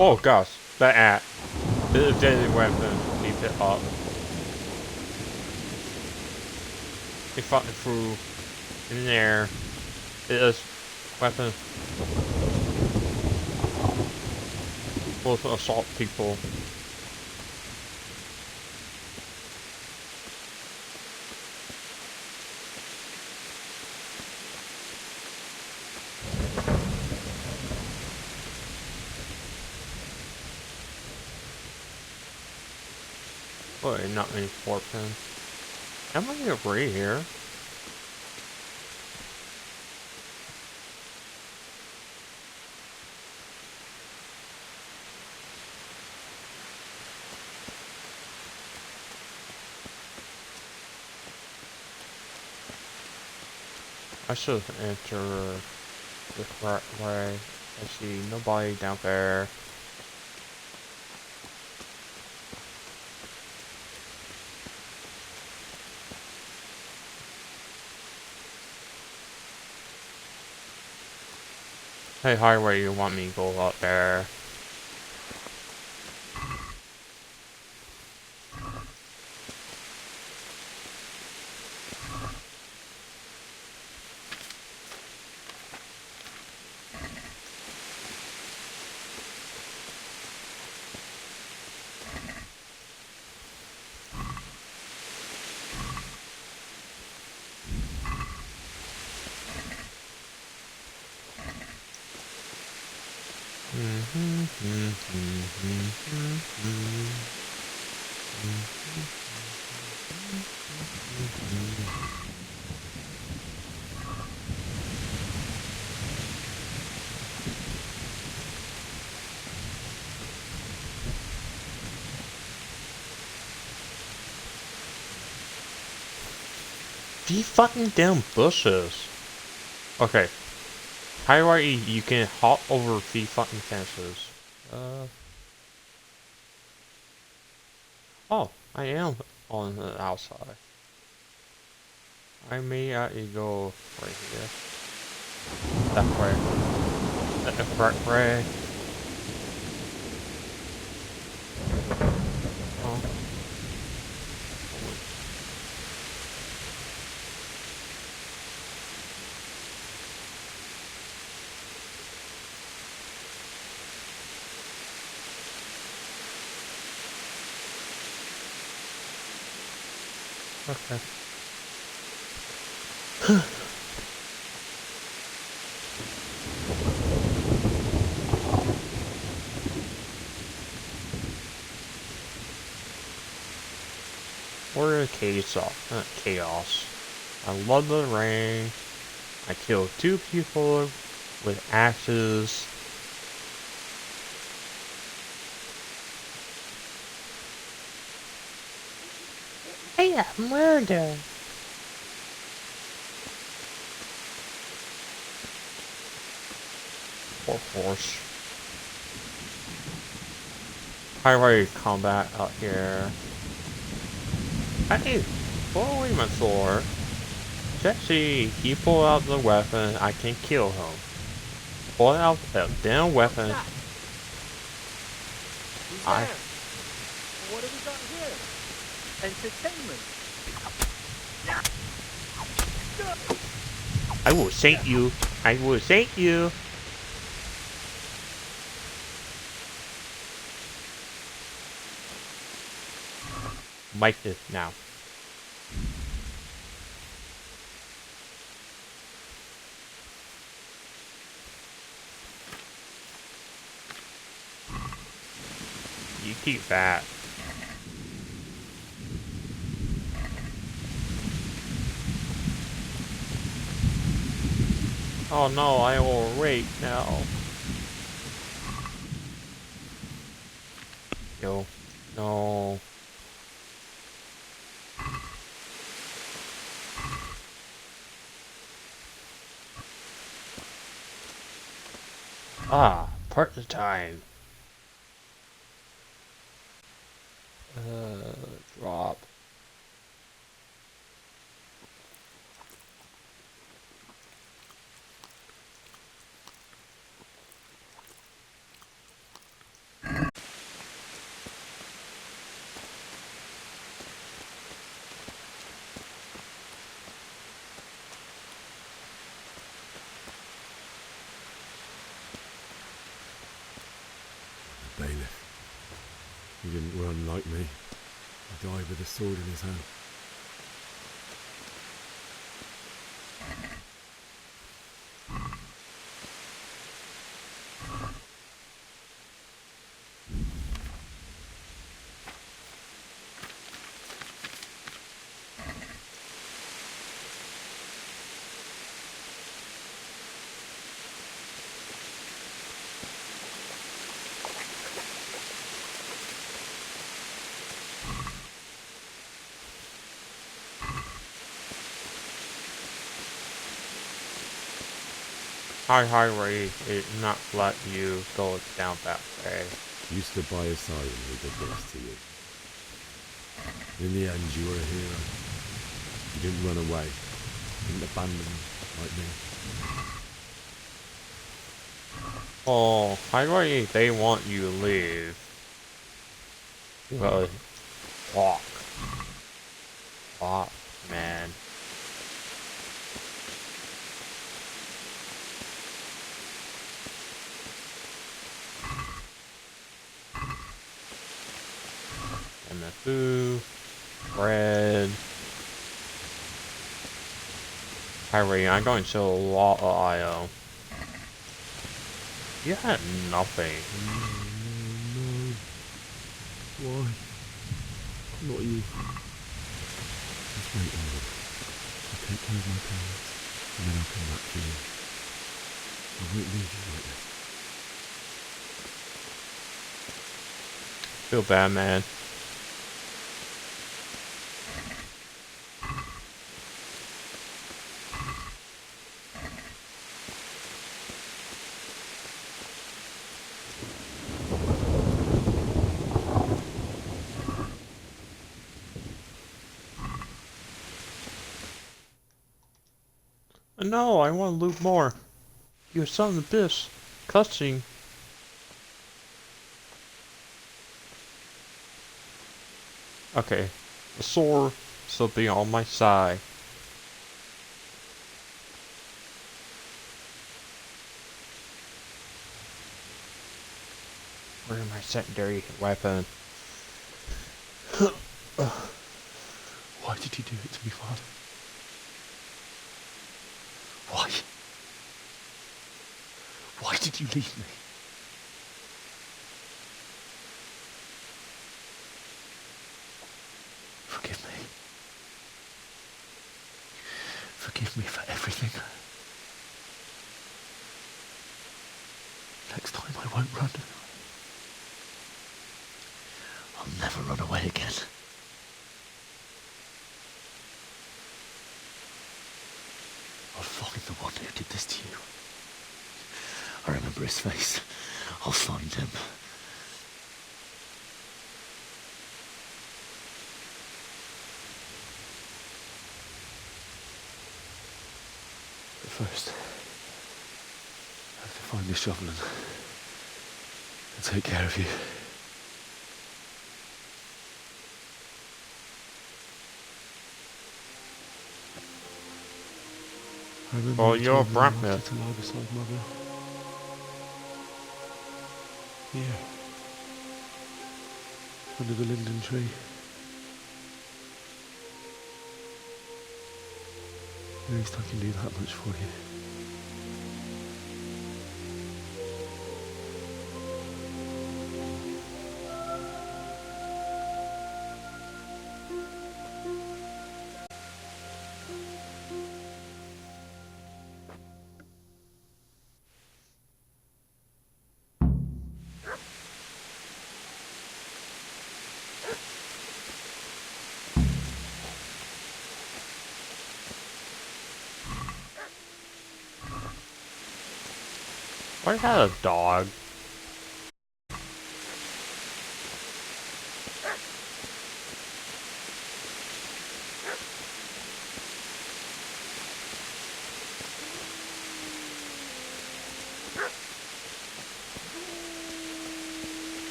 Oh gosh, that axe. This is a deadly weapon. Keep it up. He fought through in there. It is weapon. Both assault people. Boy, not many fortune. Am I gonna agree here? I should enter the correct way. I see nobody down there. Hey, highway, you want me to go up there? These fucking damn bushes. Okay. How are you can hop over these fucking fences? Oh, I am on the outside. I may actually go right here. That way. The correct way. Oh. Okay. We're a chaos. I love the rain. I killed 2 people with axes. Hey, murder. Poor horse. Highway combat out here. Hey, pull away my sword. Jesse, he pulled out the weapon, I can kill him. Pull out the damn weapon. Who's there? What have we got here? Entertainment. I will save you. I will save you. Mic this now. You keep that. Oh no, I will wait now. Yo, no. Ah, partner time. Drop. Bailiff. He didn't run like me. He died with a sword in his hand. Highway did not let you go down that way. You stood by his side and he did this to you. In the end, you were a hero. You didn't run away. You didn't abandon like me. Oh, Highway, they want you to leave. But walk. Walk, man. And the food, bread. Highway, I'm going to a lot of IO. You had nothing. No. Why? Not you. Just wait, Arnold. I'll take care of my parents, and then I'll come back to you. I won't leave you like this. Feel bad, man. No, I want to loot more. You're son of a bitch. Cussing. Okay. The sword still be on my side. Where's my secondary weapon? Why did you do it to me, Father? Why? Why did you leave me? Forgive me. Forgive me for everything. Next time I won't run. I'll never run away again. I'll find the one who did this to you. I remember his face. I'll find him. But first, I have to find this shovel and take care of you. Oh, you're Bracknell. To lie beside Mother. Here. Under the linden tree. At least I can do that much for you. Why is that a dog?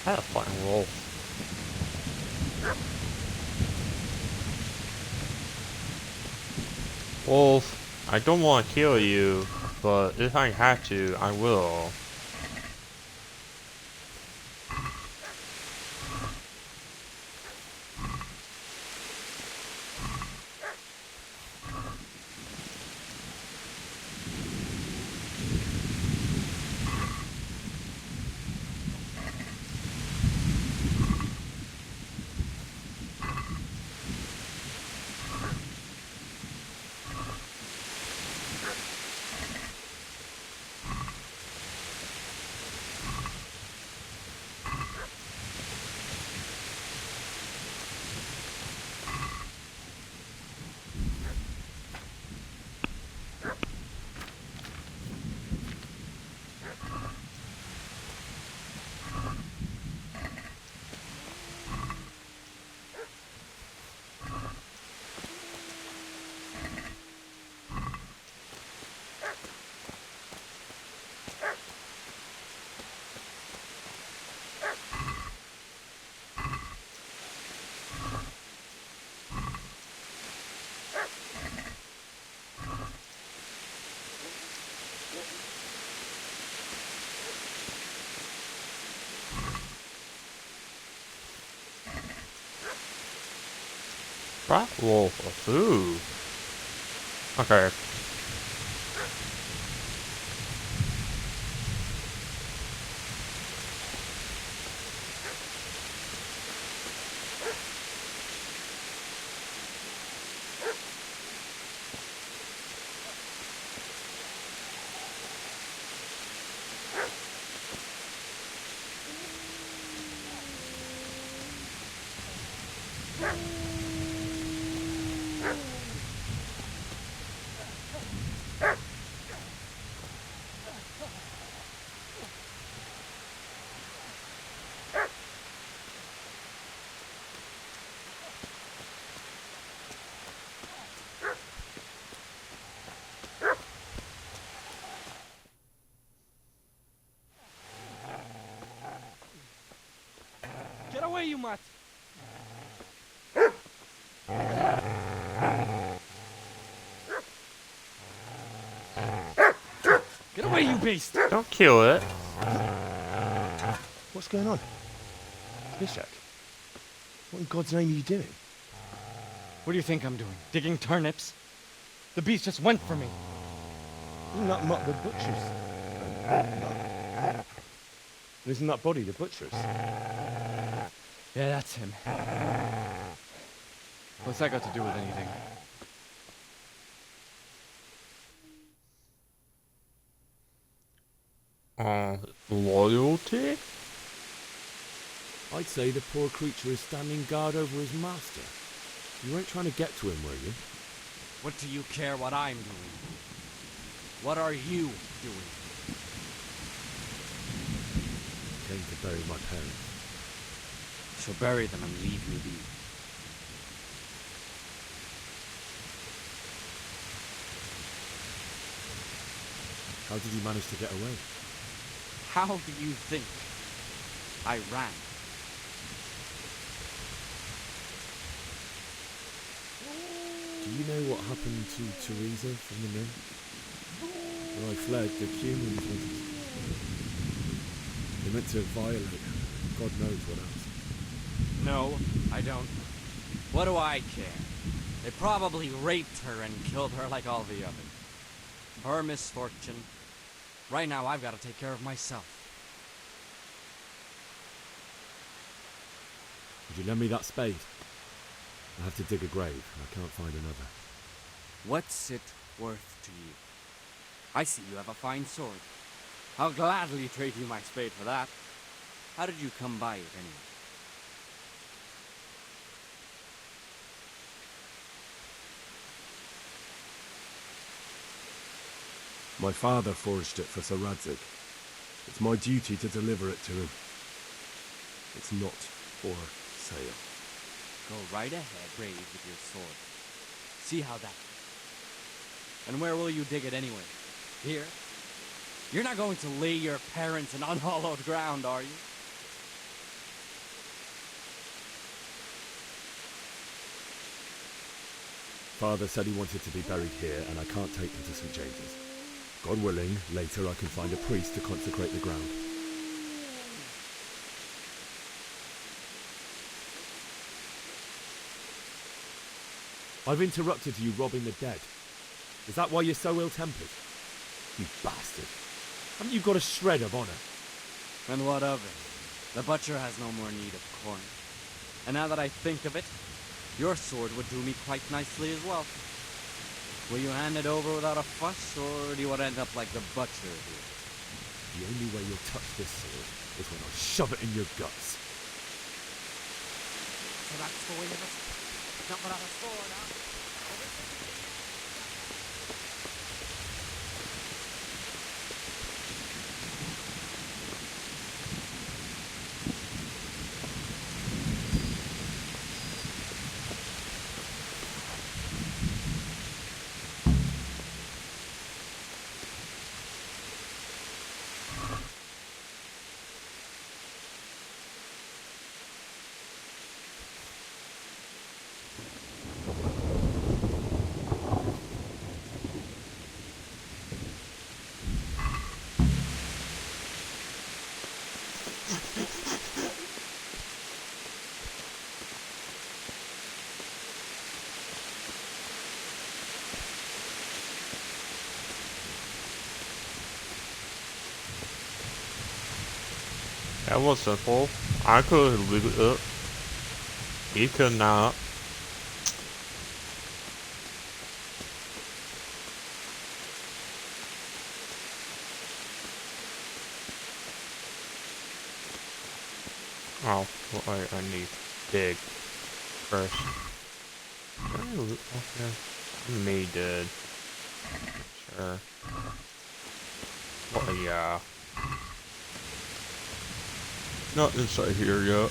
That's a fucking wolf. Wolf, I don't want to kill you, but if I have to, I will. Black wolf of food. Okay. Get away, you mutt! Get away, you beast! Don't kill it. What's going on? Bishak? What in God's name are you doing? What do you think I'm doing? Digging turnips? The beast just went for me. Isn't that not the butcher's? Isn't that body the butcher's? Yeah, that's him. What's that got to do with anything? Loyalty? I'd say the poor creature is standing guard over his master. You weren't trying to get to him, were you? What do you care what I'm doing? What are you doing? Came to bury my parents. So bury them and leave me be. How did you manage to get away? How do you think I ran? Do you know what happened to Teresa from the mill? When I fled, the humans wanted to... They meant to violate her. God knows what else. No, I don't. What do I care? They probably raped her and killed her like all the others. Her misfortune. Right now, I've got to take care of myself. Would you lend me that spade? I have to dig a grave, and I can't find another. What's it worth to you? I see you have a fine sword. I'll gladly trade you my spade for that. How did you come by it, anyway? My father forged it for Sir Radzig. It's my duty to deliver it to him. It's not for sale. Go right ahead, brave with your sword. See how that goes. And where will you dig it anyway? Here? You're not going to lay your parents in unhallowed ground, are you? Father said he wanted to be buried here, and I can't take them to St. James's. God willing, later I can find a priest to consecrate the ground. I've interrupted you robbing the dead. Is that why you're so ill-tempered? You bastard. Haven't you got a shred of honour? And what of it? The butcher has no more need of corn. And now that I think of it, your sword would do me quite nicely as well. Will you hand it over without a fuss, or do you want to end up like the butcher here? The only way you'll touch this sword is when I shove it in your guts. So that's the way of it. Not without a sword, huh? That was simple. I could leave it up. He could not. Oh, well, I need dig first. Okay. Me did. Sure. Well, yeah. Not inside here yet.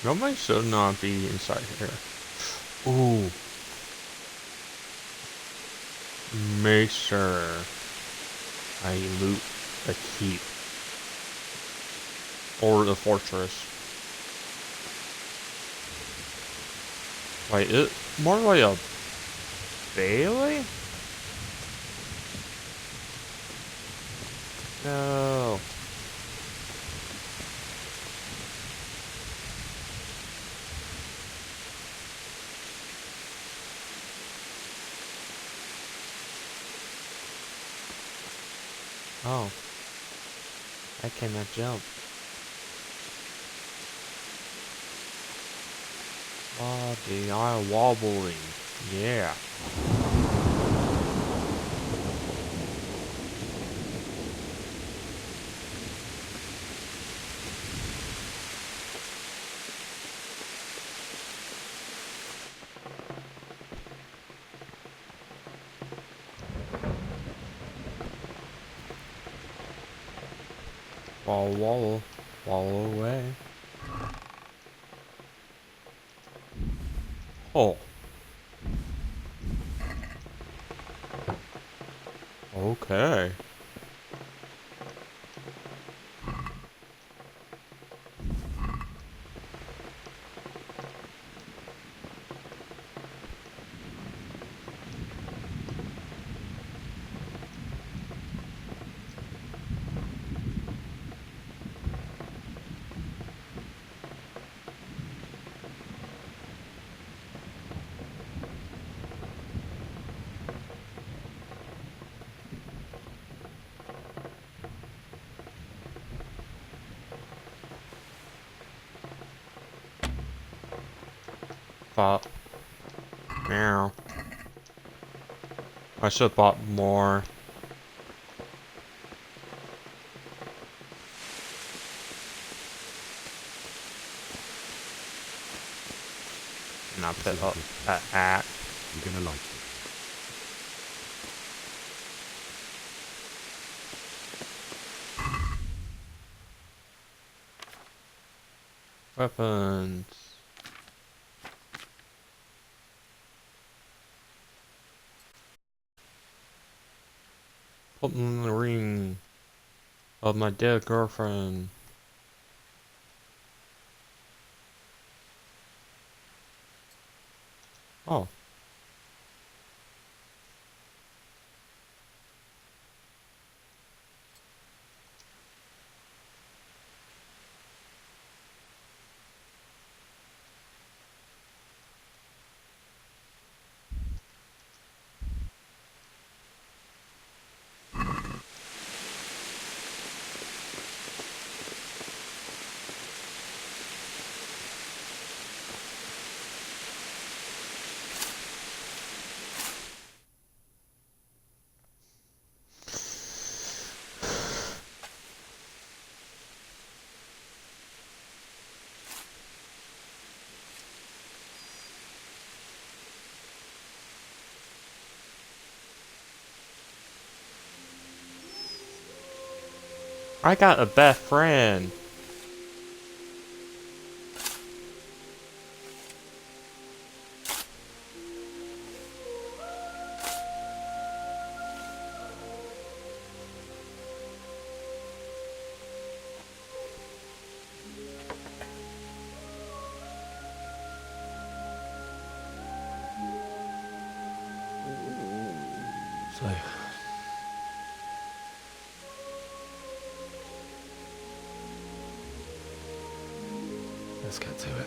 Nobody should not be inside here. Ooh. Make sure I loot the keep. Or the fortress. Wait, it more like a Bailey? No. Oh. I cannot jump. Oh, the eye wobbling. Yeah. Fall wallow away. Oh. Okay. Bought. Meow. I should have bought more. And I'll put up that hat. You're gonna like it. Weapons. Put in the ring of my dead girlfriend. Oh. I got a best friend. So, let's get to it.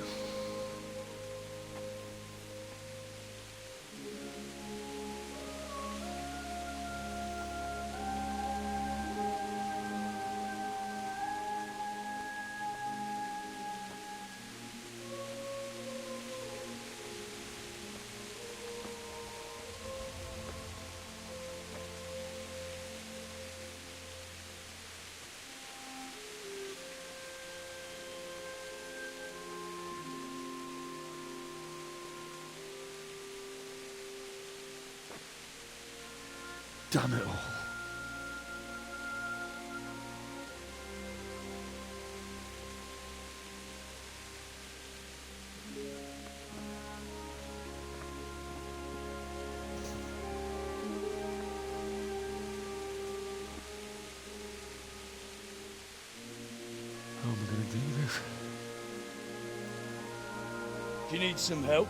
Damn it all. How am I going to do this? Do you need some help?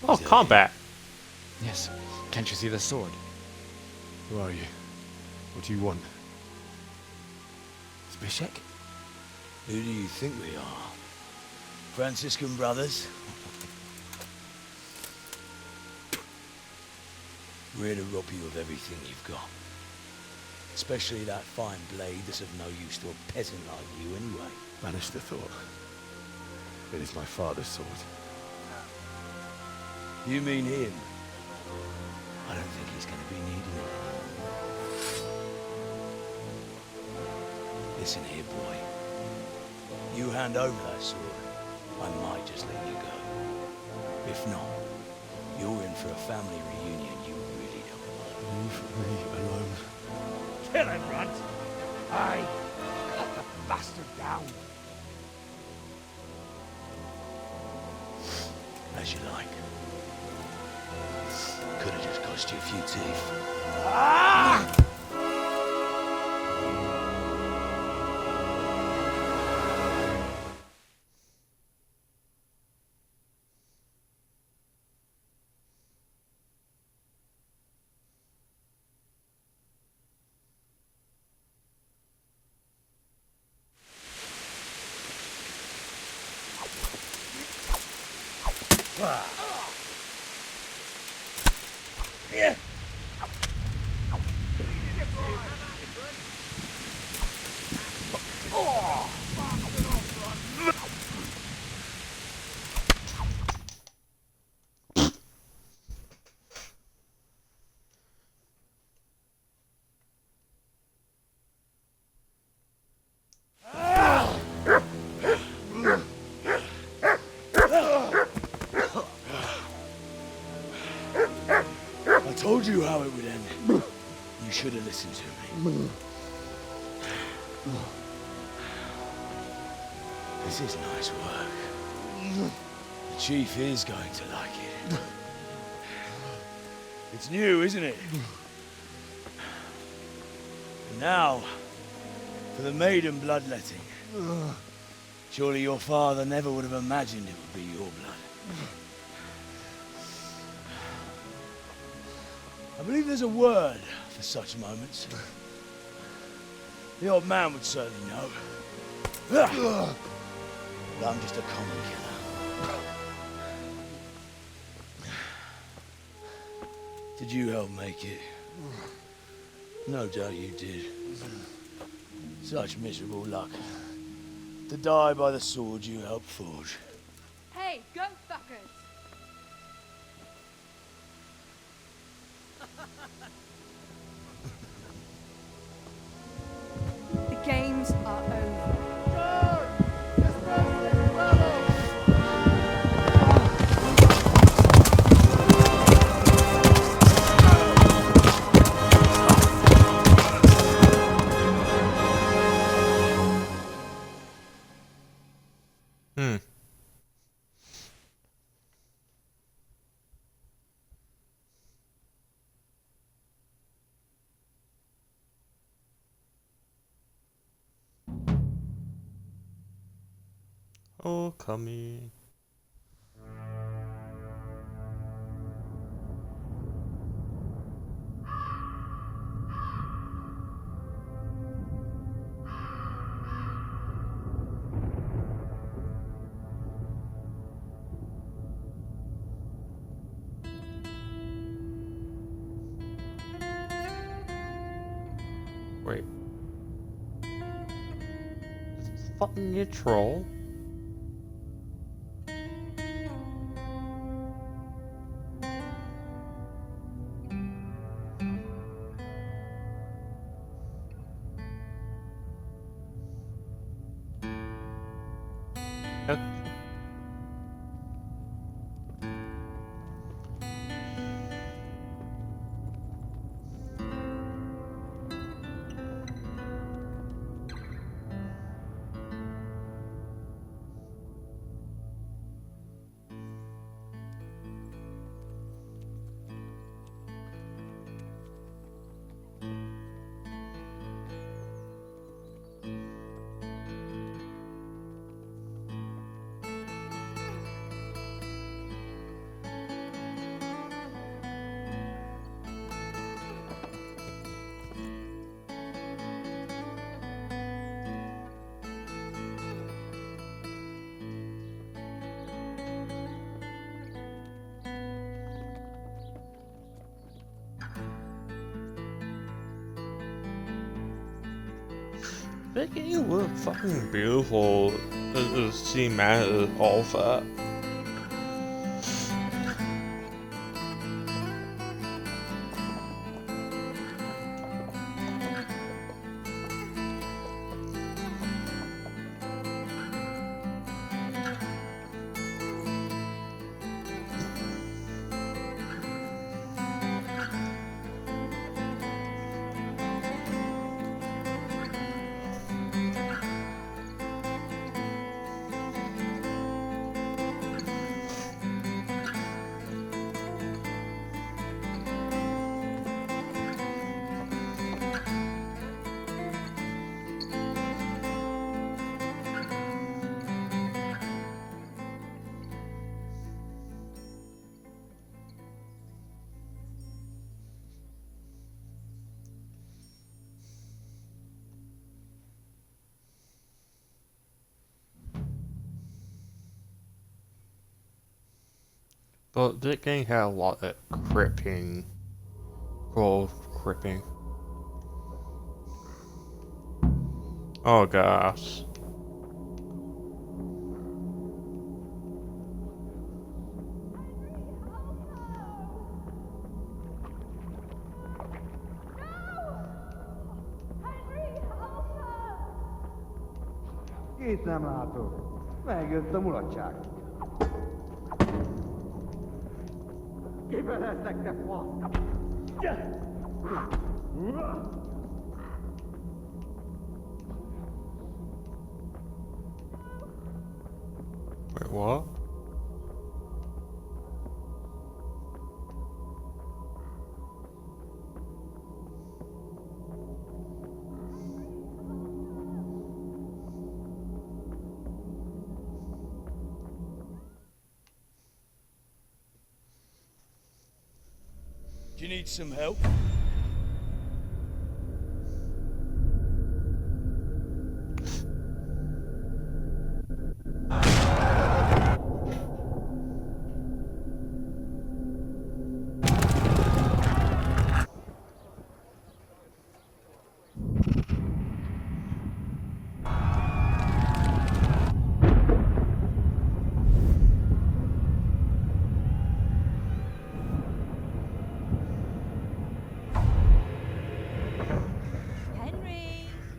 Oh, combat. Yes. Can't you see the sword? Who are you? What do you want? Zbyszek? Who do you think we are? Franciscan brothers? We're here to rob you of everything you've got. Especially that fine blade that's of no use to a peasant like you anyway. Banish the thought. It is my father's sword. You mean him? I don't think he's going to be needing it. Listen here, boy. You hand over that sword, I might just let you go. If not, you're in for a family reunion you really don't want. Leave me alone. Kill him, Runt! Aye, cut the bastard down. As you like. Could have just cost you a few teeth. Ah! Yeah. I told you how it would end. You should have listened to me. This is nice work. The chief is going to like it. It's new, isn't it? And now, for the maiden bloodletting. Surely your father never would have imagined it would be your blood. I believe there's a word for such moments. The old man would certainly know. But I'm just a common killer. Did you help make it? No doubt you did. Such miserable luck. To die by the sword you helped forge. Hey, go fuckers! The games are over. Oh, coming. Wait. Is this fucking a troll? Making you look fucking beautiful is cinematic all that. But this game had a lot of cripping. Cool cripping. Oh gosh. Két nem látok. Megjött a mulatság. Kifeleztek, te fasz! Wait, what? Do you need some help?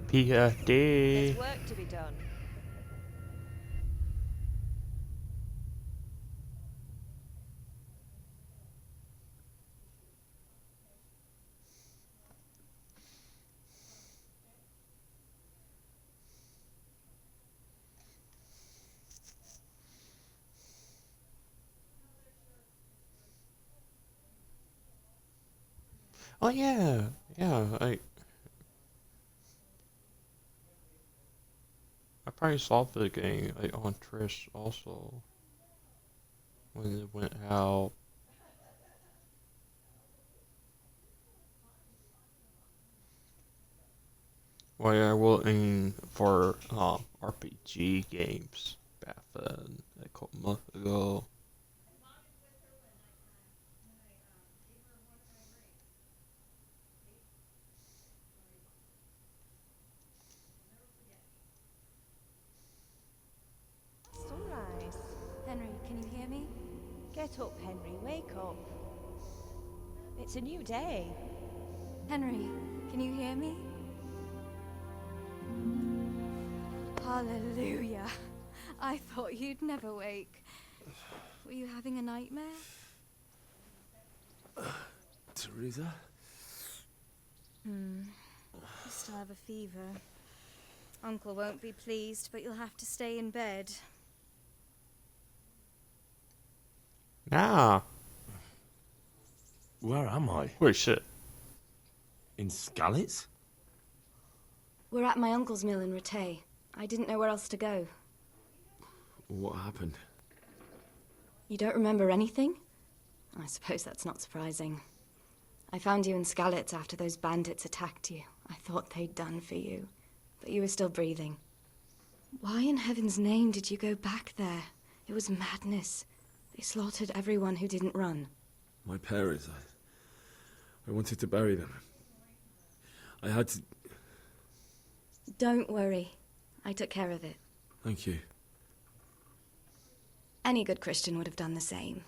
PhD. There's work to be done. Oh yeah, I probably saw the game like on Trish also when it went out. Well, yeah, well, for RPG games back then, like a couple months ago. Sunrise. Henry, can you hear me? Get up, Henry. Wake up. It's a new day. Henry, can you hear me? Hallelujah. I thought you'd never wake. Were you having a nightmare? Teresa? You still have a fever. Uncle won't be pleased, but you'll have to stay in bed. Nah. Where am I? Wait, shit. In Skalitz? We're at my uncle's mill in Rattay. I didn't know where else to go. What happened? You don't remember anything? I suppose that's not surprising. I found you in Skalitz after those bandits attacked you. I thought they'd done for you, but you were still breathing. Why in heaven's name did you go back there? It was madness. They slaughtered everyone who didn't run. My parents. I wanted to bury them. I had to... Don't worry. I took care of it. Thank you. Any good Christian would have done the same.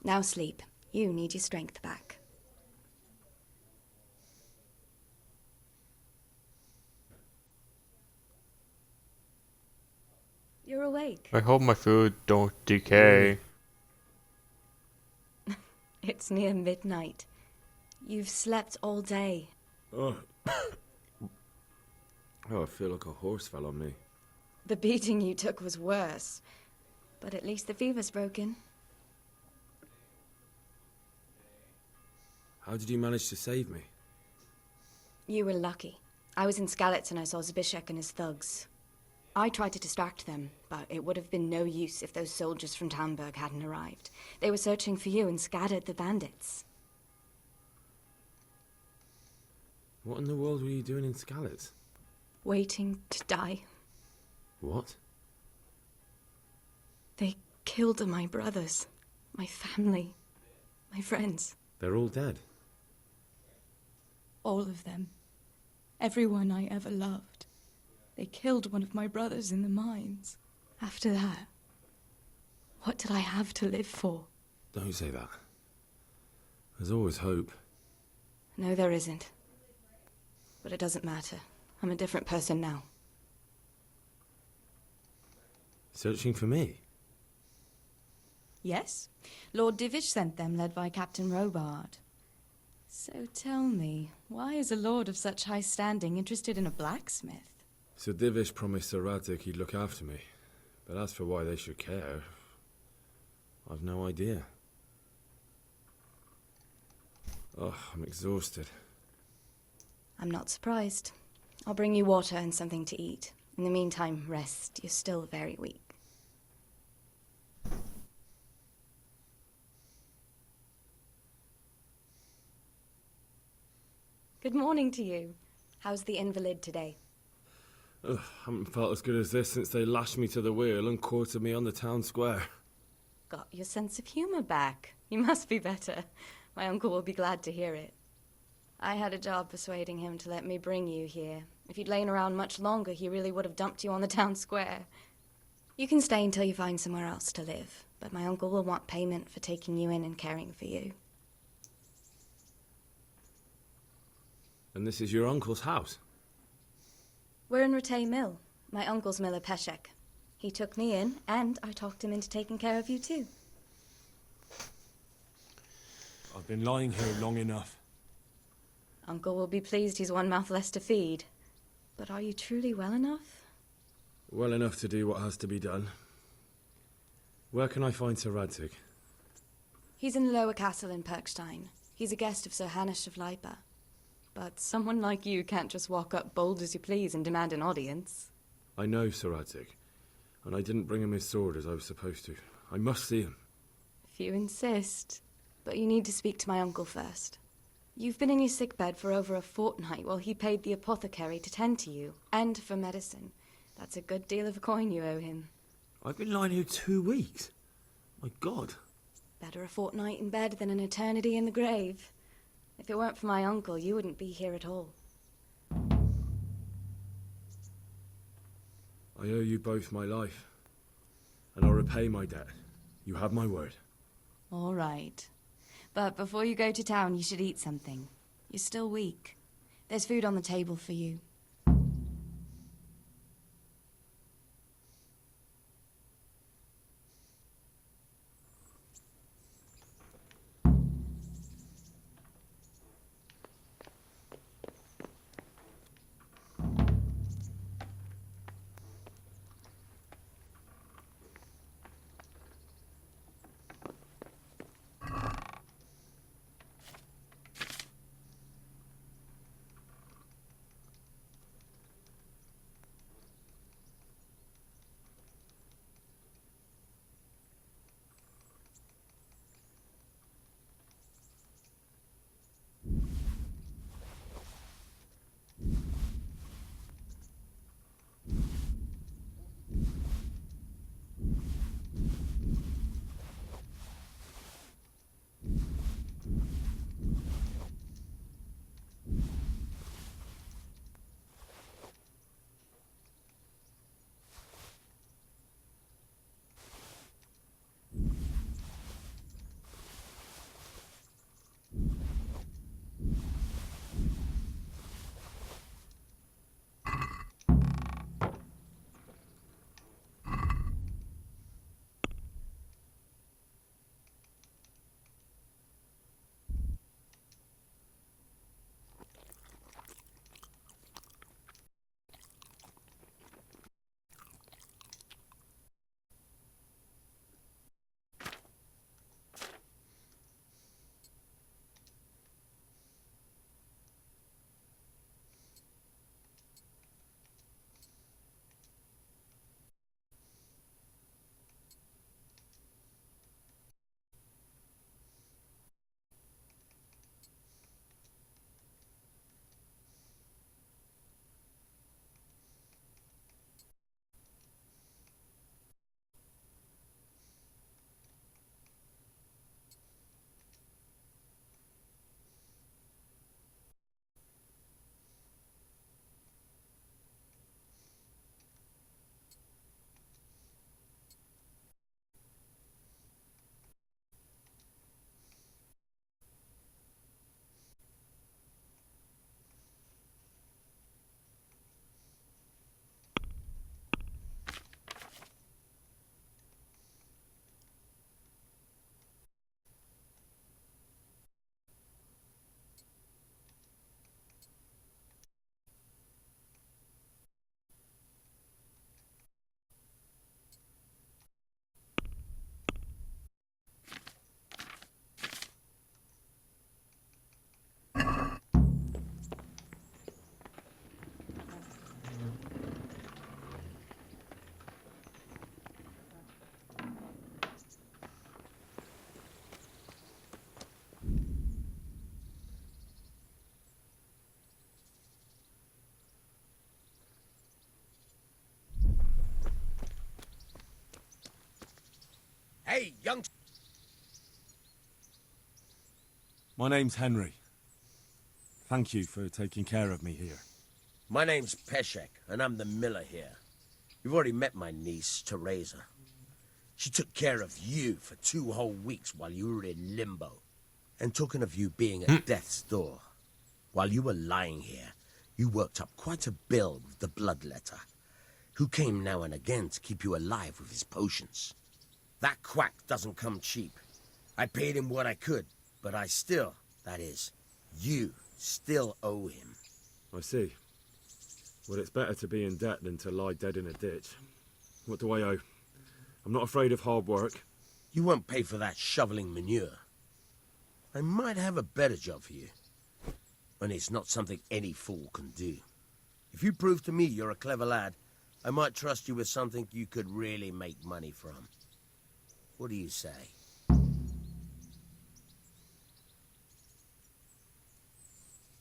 Now sleep. You need your strength back. You're awake. I hope my food don't decay. It's near midnight. You've slept all day. Oh. Oh, I feel like a horse fell on me. The beating you took was worse. But at least the fever's broken. How did you manage to save me? You were lucky. I was in Skalitz and I saw Zbyszek and his thugs. I tried to distract them, but it would have been no use if those soldiers from Talmberg hadn't arrived. They were searching for you and scattered the bandits. What in the world were you doing in Skalitz? Waiting to die. What? They killed my brothers. My family. My friends. They're all dead. All of them. Everyone I ever loved. They killed one of my brothers in the mines. After that, what did I have to live for? Don't say that. There's always hope. No, there isn't. But it doesn't matter. I'm a different person now. Searching for me? Yes. Lord Divish sent them, led by Captain Robard. So tell me, why is a lord of such high standing interested in a blacksmith? Sir Divish promised Sir Radzig he'd look after me. But as for why they should care, I've no idea. Oh, I'm exhausted. I'm not surprised. I'll bring you water and something to eat. In the meantime, rest. You're still very weak. Good morning to you. How's the invalid today? Ugh, haven't felt as good as this since they lashed me to the wheel and quartered me on the town square. Got your sense of humor back. You must be better. My uncle will be glad to hear it. I had a job persuading him to let me bring you here. If you'd lain around much longer, he really would have dumped you on the town square. You can stay until you find somewhere else to live, but my uncle will want payment for taking you in and caring for you. And this is your uncle's house? We're in Rattay Mill. My uncle's miller Peshek. He took me in, and I talked him into taking care of you too. I've been lying here long enough. Uncle will be pleased he's one mouth less to feed. But are you truly well enough? Well enough to do what has to be done. Where can I find Sir Radzig? He's in the lower castle in Perkstein. He's a guest of Sir Hanush of Leipa. But someone like you can't just walk up bold as you please and demand an audience. I know Sir Radzig, and I didn't bring him his sword as I was supposed to. I must see him. If you insist. But you need to speak to my uncle first. You've been in your sickbed for over a fortnight while he paid the apothecary to tend to you, and for medicine. That's a good deal of coin you owe him. I've been lying here 2 weeks. My God. Better a fortnight in bed than an eternity in the grave. If it weren't for my uncle, you wouldn't be here at all. I owe you both my life, and I'll repay my debt. You have my word. All right. But before you go to town, you should eat something. You're still weak. There's food on the table for you. Hey, young... My name's Henry. Thank you for taking care of me here. My name's Peshek, and I'm the miller here. You've already met my niece, Teresa. She took care of you for 2 whole weeks while you were in limbo. And talking of you being at death's door, while you were lying here, you worked up quite a bill with the bloodletter, who came now and again to keep you alive with his potions. That quack doesn't come cheap. I paid him what I could, but I still, that is, you still owe him. I see. Well, it's better to be in debt than to lie dead in a ditch. What do I owe? I'm not afraid of hard work. You won't pay for that shoveling manure. I might have a better job for you. And it's not something any fool can do. If you prove to me you're a clever lad, I might trust you with something you could really make money from. What do you say?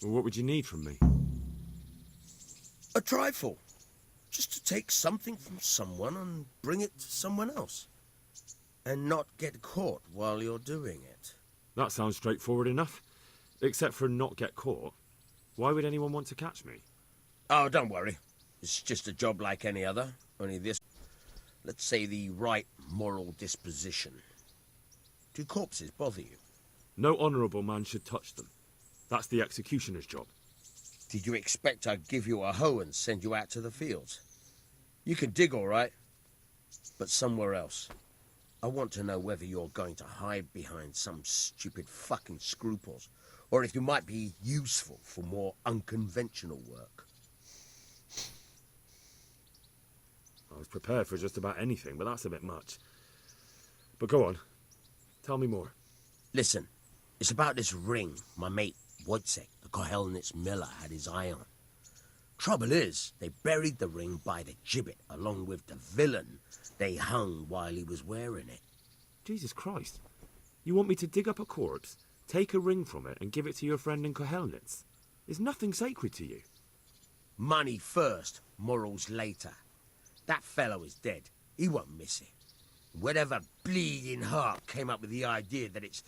Well, what would you need from me? A trifle. Just to take something from someone and bring it to someone else. And not get caught while you're doing it. That sounds straightforward enough. Except for not get caught. Why would anyone want to catch me? Oh, don't worry. It's just a job like any other. Only this, let's say, the right moral disposition. Do corpses bother you? No honourable man should touch them. That's the executioner's job. Did you expect I'd give you a hoe and send you out to the fields? You can dig all right, but somewhere else. I want to know whether you're going to hide behind some stupid fucking scruples, or if you might be useful for more unconventional work. I was prepared for just about anything, but that's a bit much. But go on. Tell me more. Listen, it's about this ring my mate Wojciech, the Kohelnitz miller, had his eye on. Trouble is, they buried the ring by the gibbet, along with the villain they hung while he was wearing it. Jesus Christ. You want me to dig up a corpse, take a ring from it, and give it to your friend in Kohelnitz? Is nothing sacred to you? Money first, morals later. That fellow is dead. He won't miss it. Whatever bleeding heart came up with the idea that it's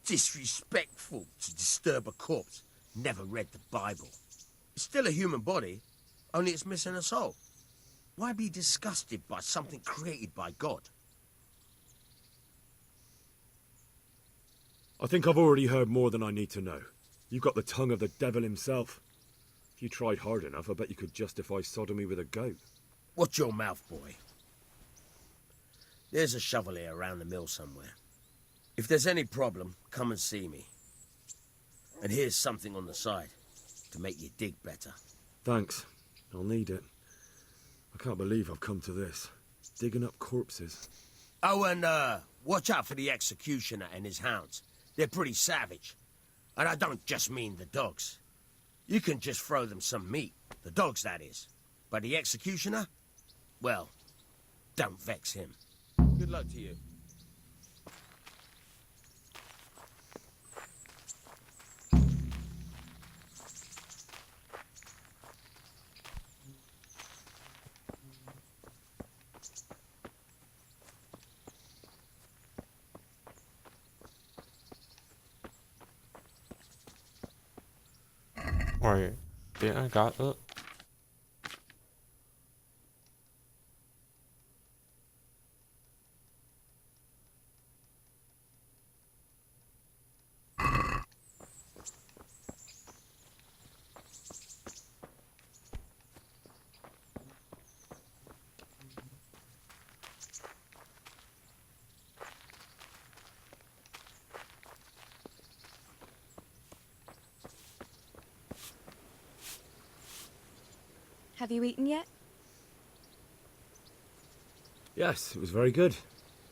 disrespectful to disturb a corpse never read the Bible. It's still a human body, only it's missing a soul. Why be disgusted by something created by God? I think I've already heard more than I need to know. You've got the tongue of the devil himself. If you tried hard enough, I bet you could justify sodomy with a goat. Watch your mouth, boy. There's a shovel here around the mill somewhere. If there's any problem, come and see me. And here's something on the side to make you dig better. Thanks. I'll need it. I can't believe I've come to this. Digging up corpses. Oh, and watch out for the executioner and his hounds. They're pretty savage. And I don't just mean the dogs. You can just throw them some meat. The dogs, that is. But the executioner? Well, don't vex him. Good luck to you. Alright, yeah, I got it. Have you eaten yet? Yes, it was very good.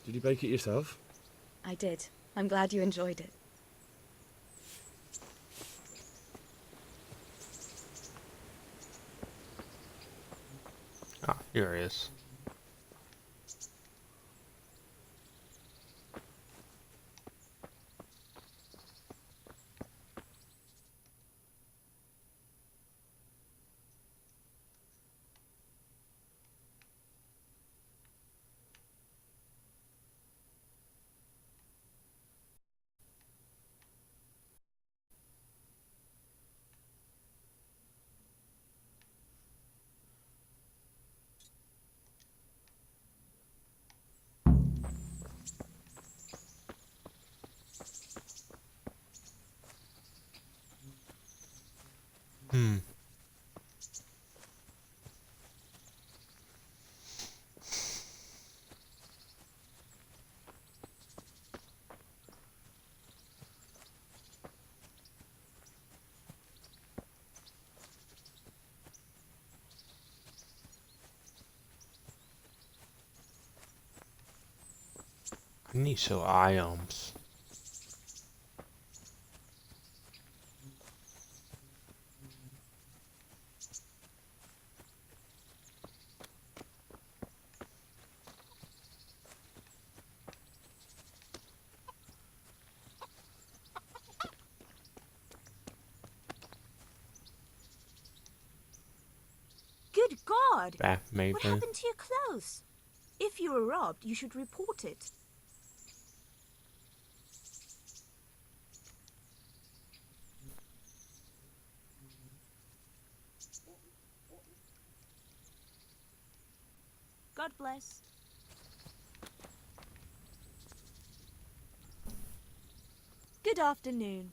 Did you bake it yourself? I did. I'm glad you enjoyed it. Ah, here he is. I need some items. Good God! Back, What maybe. happened to your clothes? If you were robbed, you should report it. God bless. Good afternoon.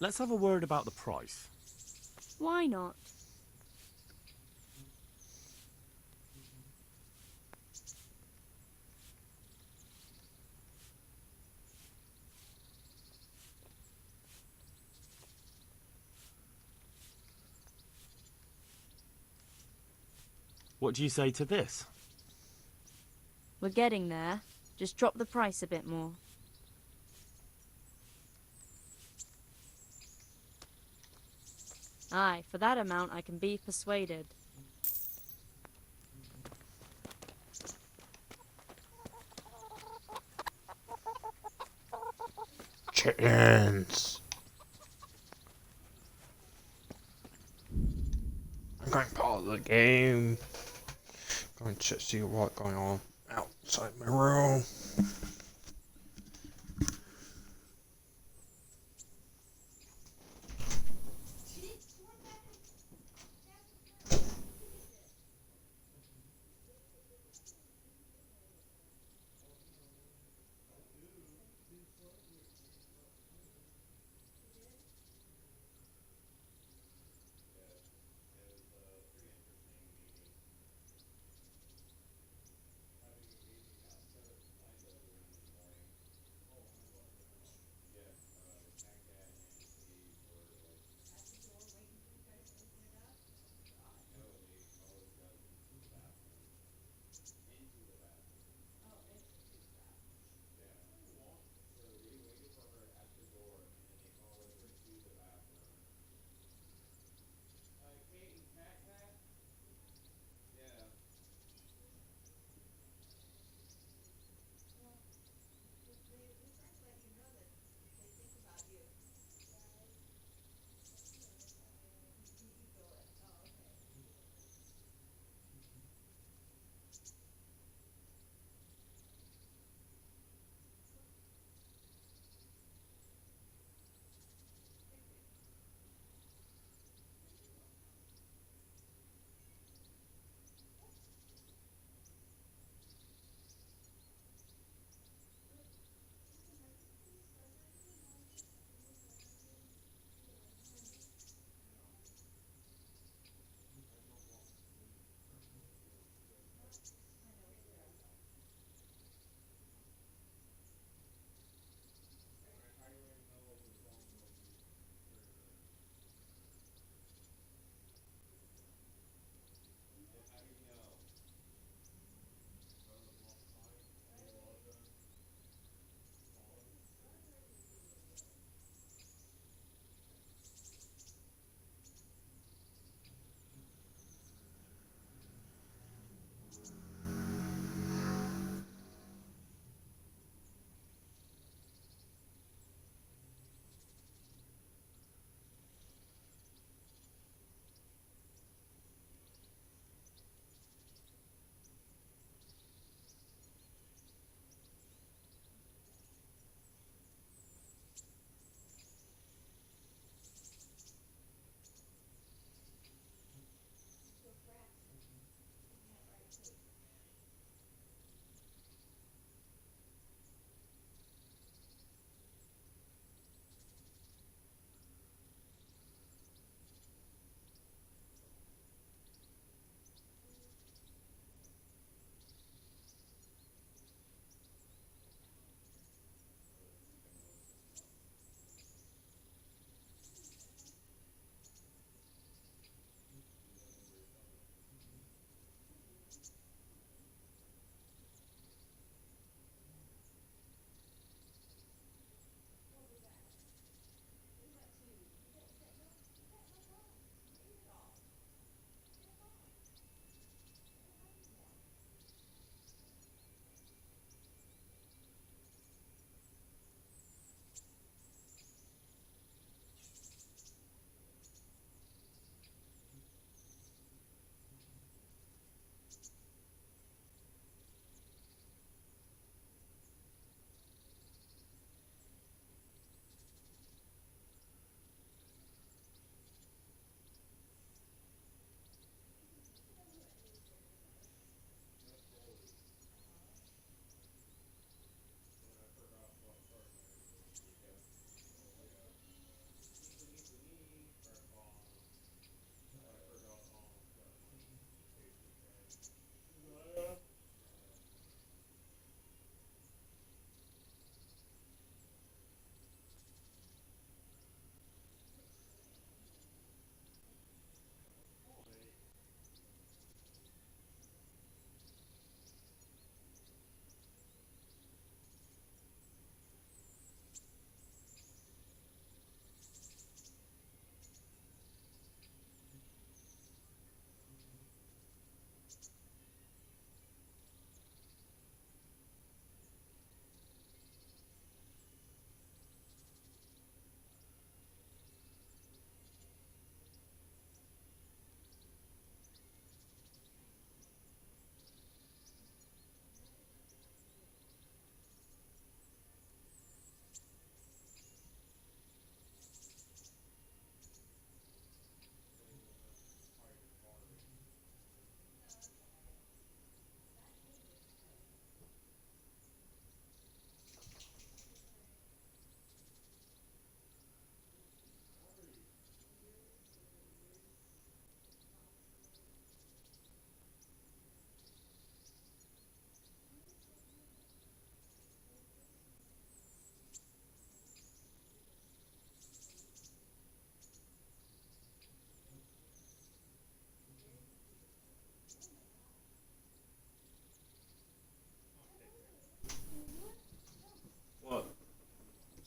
Let's have a word about the price. Why not? What do you say to this? We're getting there. Just drop the price a bit more. Aye, for that amount I can be persuaded. Chickens. I'm going to pause the game. Going to see what's going on outside my room.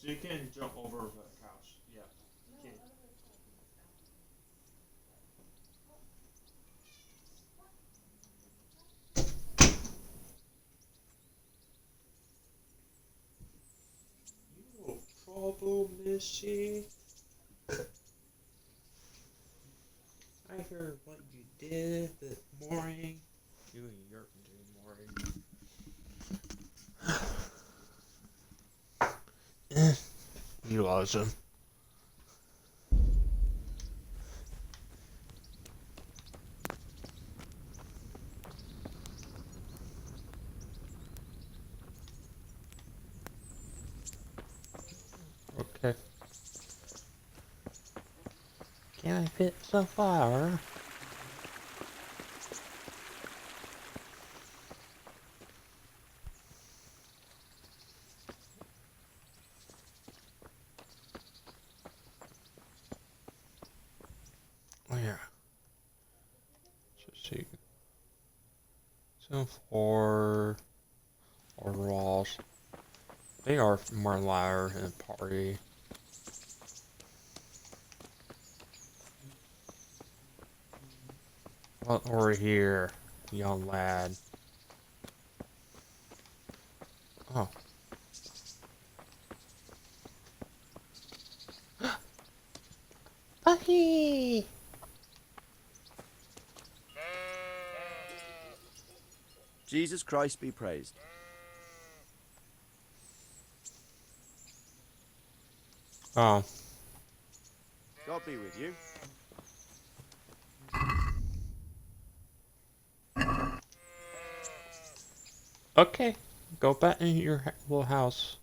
So you can jump over the couch. Yeah, you can. You trouble, Missy. I heard what you did this morning. You and your morning. You lost him. Okay. Can I fit some flour? Oh yeah. Let's see. Some flour or rolls. They are more louder than party. What over here, young lad? Oh. Bucky! Jesus Christ be praised. Oh. God be with you. Okay. Go back in your little house.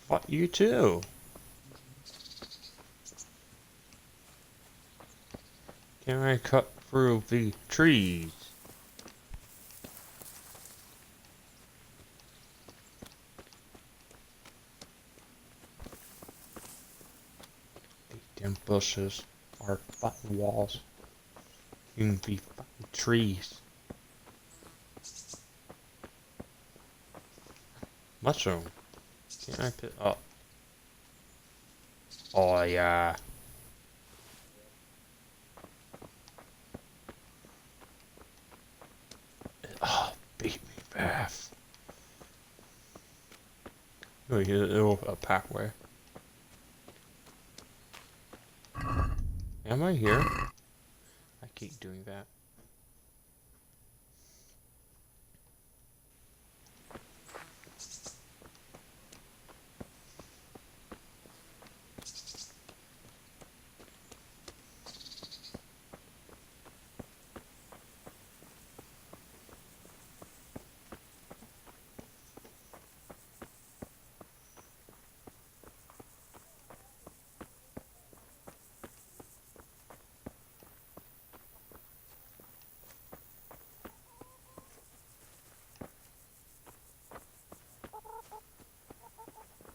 What, you too? Can I cut through the trees? These damn bushes are fighting walls. You can be fighting trees. Mushroom. Can I pick up? Oh yeah. Oh, beat me fast. Oh, it'll a pathway. Am I here? I keep doing that.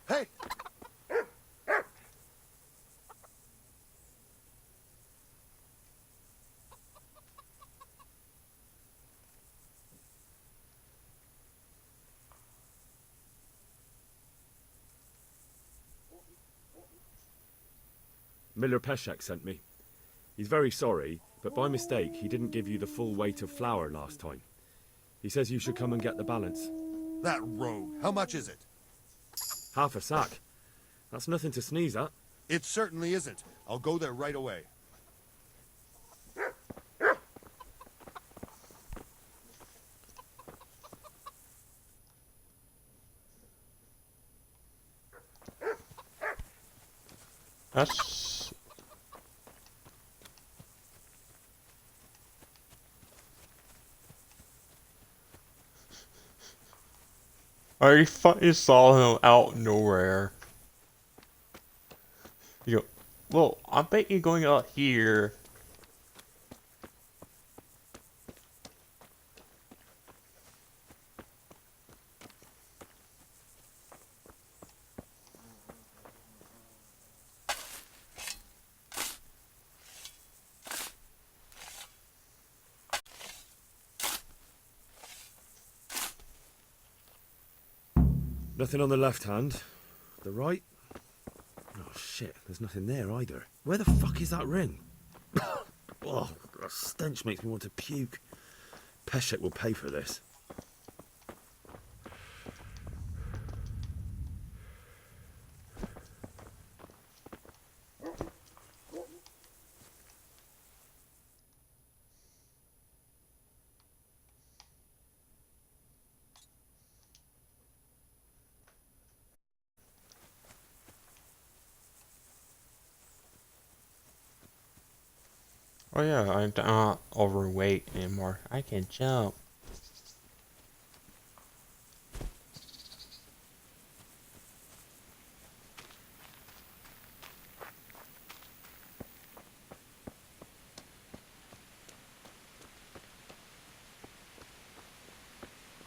Hey! Miller Peshek sent me. He's very sorry, but by mistake he didn't give you the full weight of flour last time. He says you should come and get the balance. That rogue. How much is it? Half a sack. That's nothing to sneeze at. It certainly isn't. I'll go there right away. That's... I fucking saw him out nowhere. You go, well, I bet you're going out here. Nothing on the left hand. The right? Oh shit, there's nothing there either. Where the fuck is that ring? Oh, the stench makes me want to puke. Peshek will pay for this. Oh yeah, I'm not overweight anymore. I can jump.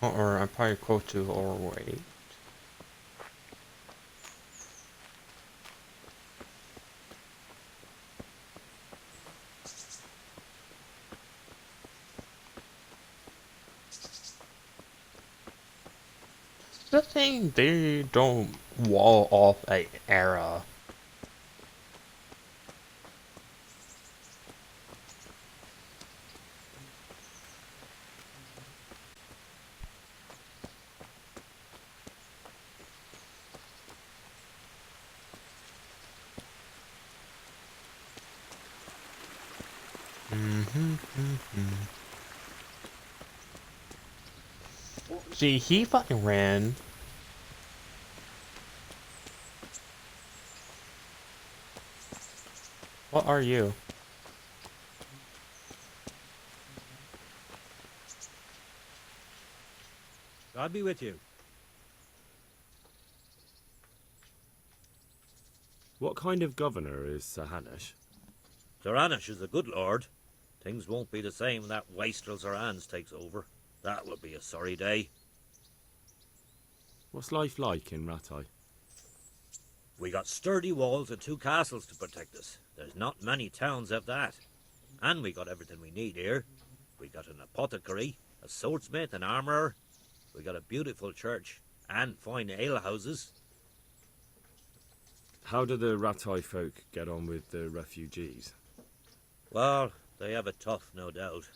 Or I'm probably close to overweight. The thing, they don't wall off an era. See, he fucking ran. What are you? God be with you. What kind of governor is Sir Hanush? Sir Hanush is a good lord. Things won't be the same when that wastrel Sir Hans takes over. That will be a sorry day. What's life like in Rattay? We got sturdy walls and 2 castles to protect us. There's not many towns have that. And we got everything we need here. We got an apothecary, a swordsmith, an armourer. We got a beautiful church and fine alehouses. How do the Rattay folk get on with the refugees? Well, they have it tough, no doubt.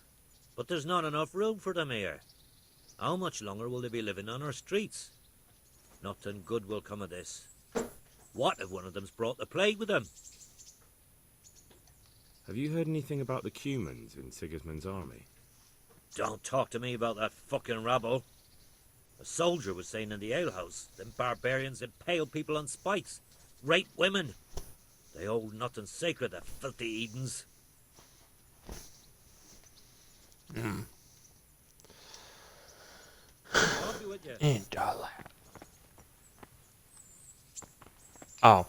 But there's not enough room for them here. How much longer will they be living on our streets? Nothing good will come of this. What if one of them's brought the plague with them? Have you heard anything about the Cumans in Sigismund's army? Don't talk to me about that fucking rabble. A soldier was saying in the alehouse, them barbarians impale people on spikes, rape women. They hold nothing sacred, the filthy Edens. And dollar. Oh.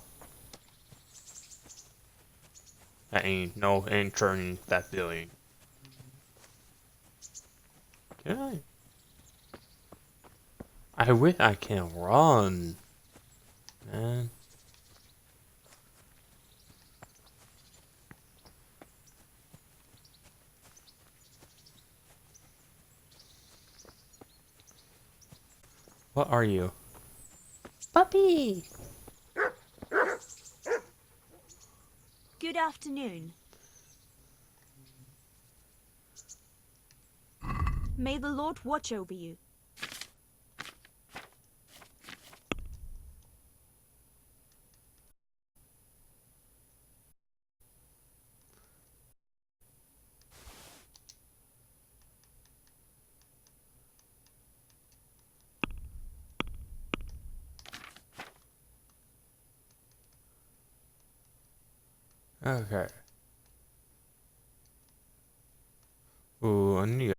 That ain't no turning that feeling. Can I wish I can run, man. What are you? Puppy! Good afternoon. May the Lord watch over you. Okay. Ooh, I need to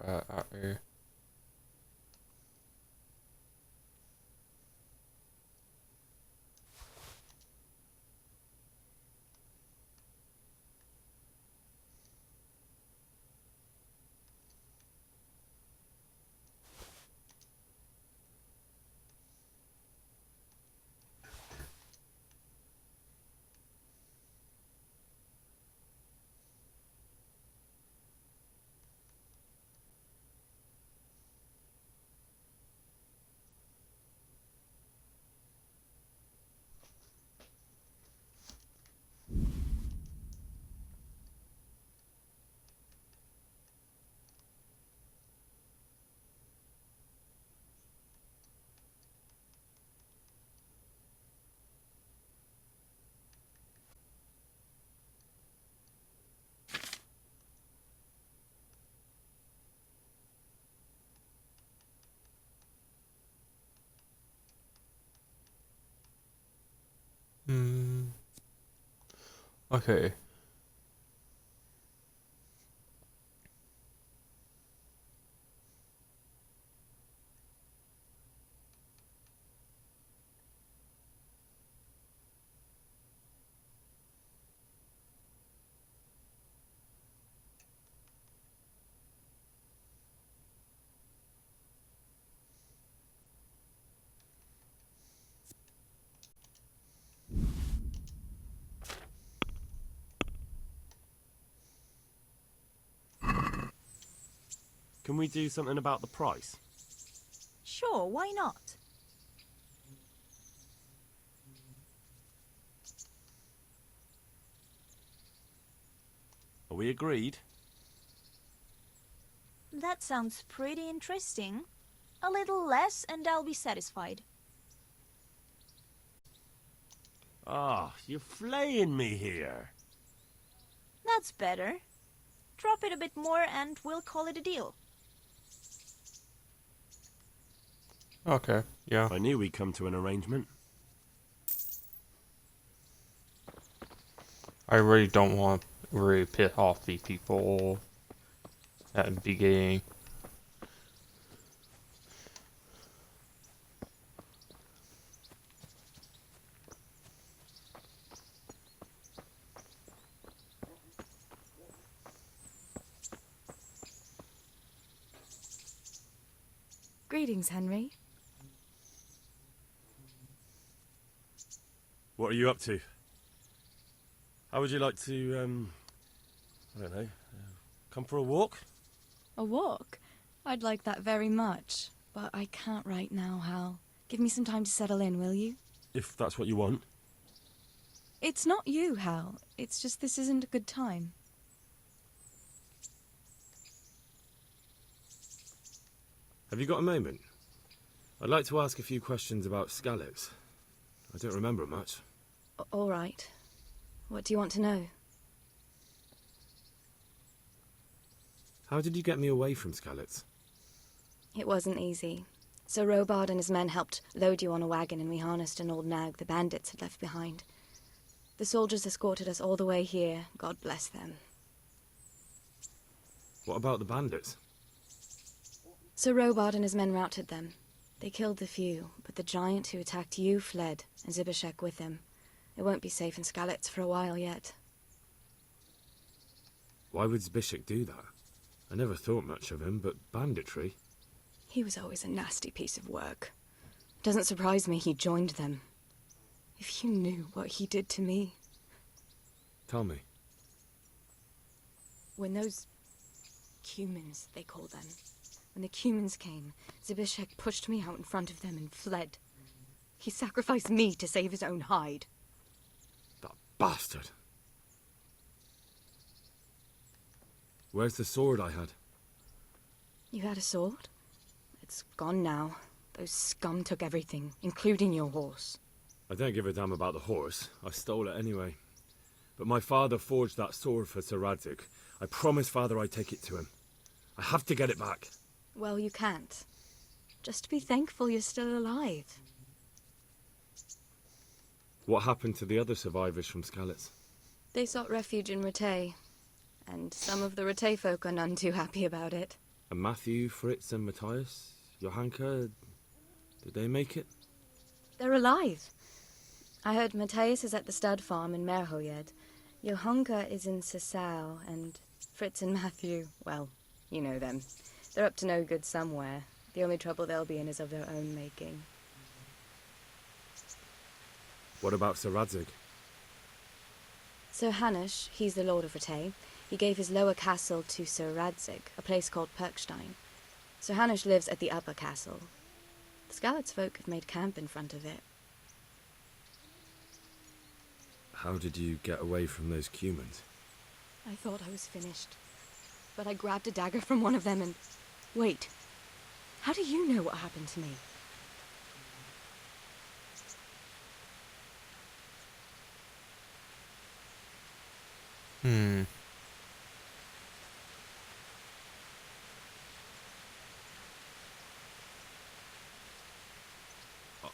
out here. Okay. Can we do something about the price? Sure, why not? Are we agreed? That sounds pretty interesting. A little less and I'll be satisfied. Ah, you're flaying me here. That's better. Drop it a bit more and we'll call it a deal. Okay, yeah. I knew we'd come to an arrangement. I really don't want to really piss off these people at the beginning. Greetings, Henry. What are you up to? How would you like to, I don't know, come for a walk? A walk? I'd like that very much, but I can't right now, Hal. Give me some time to settle in, will you? If that's what you want. It's not you, Hal. It's just this isn't a good time. Have you got a moment? I'd like to ask a few questions about Skalitz. I don't remember much. All right. What do you want to know? How did you get me away from Skalitz? It wasn't easy. Sir Robard and his men helped load you on a wagon and we harnessed an old nag the bandits had left behind. The soldiers escorted us all the way here. God bless them. What about the bandits? Sir Robard and his men routed them. They killed the few, but the giant who attacked you fled, and Zibishek with him. It won't be safe in Skalitz for a while yet. Why would Zbyszek do that? I never thought much of him, but banditry? He was always a nasty piece of work. Doesn't surprise me he joined them. If you knew what he did to me. Tell me. When those Cumans, they call them. When the Cumans came, Zbyszek pushed me out in front of them and fled. He sacrificed me to save his own hide. That bastard! Where's the sword I had? You had a sword? It's gone now. Those scum took everything, including your horse. I don't give a damn about the horse. I stole it anyway. But my father forged that sword for Sir Radzig. I promised Father I'd take it to him. I have to get it back. Well, you can't. Just be thankful you're still alive. What happened to the other survivors from Skalitz? They sought refuge in Ratay, and some of the Ratay folk are none too happy about it. And Matthew, Fritz and Matthias? Johanka? Did they make it? They're alive. I heard Matthias is at the stud farm in Merhojed. Johanka is in Sasau, and Fritz and Matthew, well, you know them. They're up to no good somewhere. The only trouble they'll be in is of their own making. What about Sir Radzig? Sir Hanush, he's the Lord of Ratay. He gave his lower castle to Sir Radzig, a place called Perkstein. Sir Hanush lives at the upper castle. The Skalitz folk have made camp in front of it. How did you get away from those Cumans? I thought I was finished. But I grabbed a dagger from one of them and... Wait. How do you know what happened to me?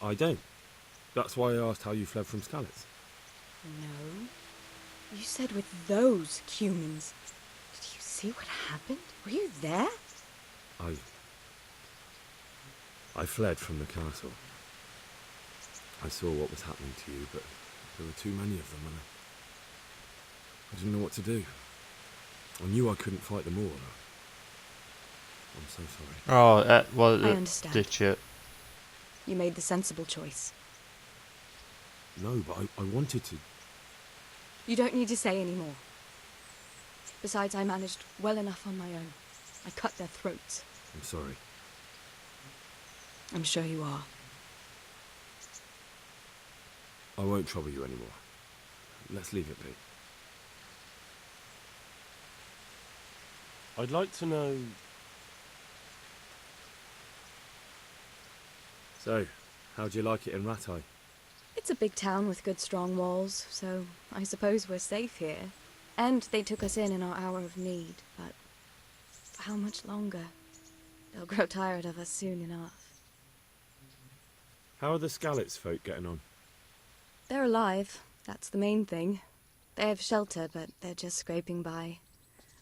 I don't. That's why I asked how you fled from Skalitz. No. You said with those humans. Did you see what happened? Were you there? I fled from the castle. I saw what was happening to you, but there were too many of them, and I didn't know what to do. I knew I couldn't fight them all. I'm so sorry. Oh, well, I understand. did you? You made the sensible choice. No, but I wanted to. You don't need to say any more. Besides, I managed well enough on my own. I cut their throats. I'm sorry. I'm sure you are. I won't trouble you anymore. Let's leave it be. I'd like to know... So, how'd you like it in Rattay? It's a big town with good strong walls, so I suppose we're safe here. And they took us in our hour of need, but how much longer? They'll grow tired of us soon enough. How are the Skalitz folk getting on? They're alive, that's the main thing. They have shelter, but they're just scraping by.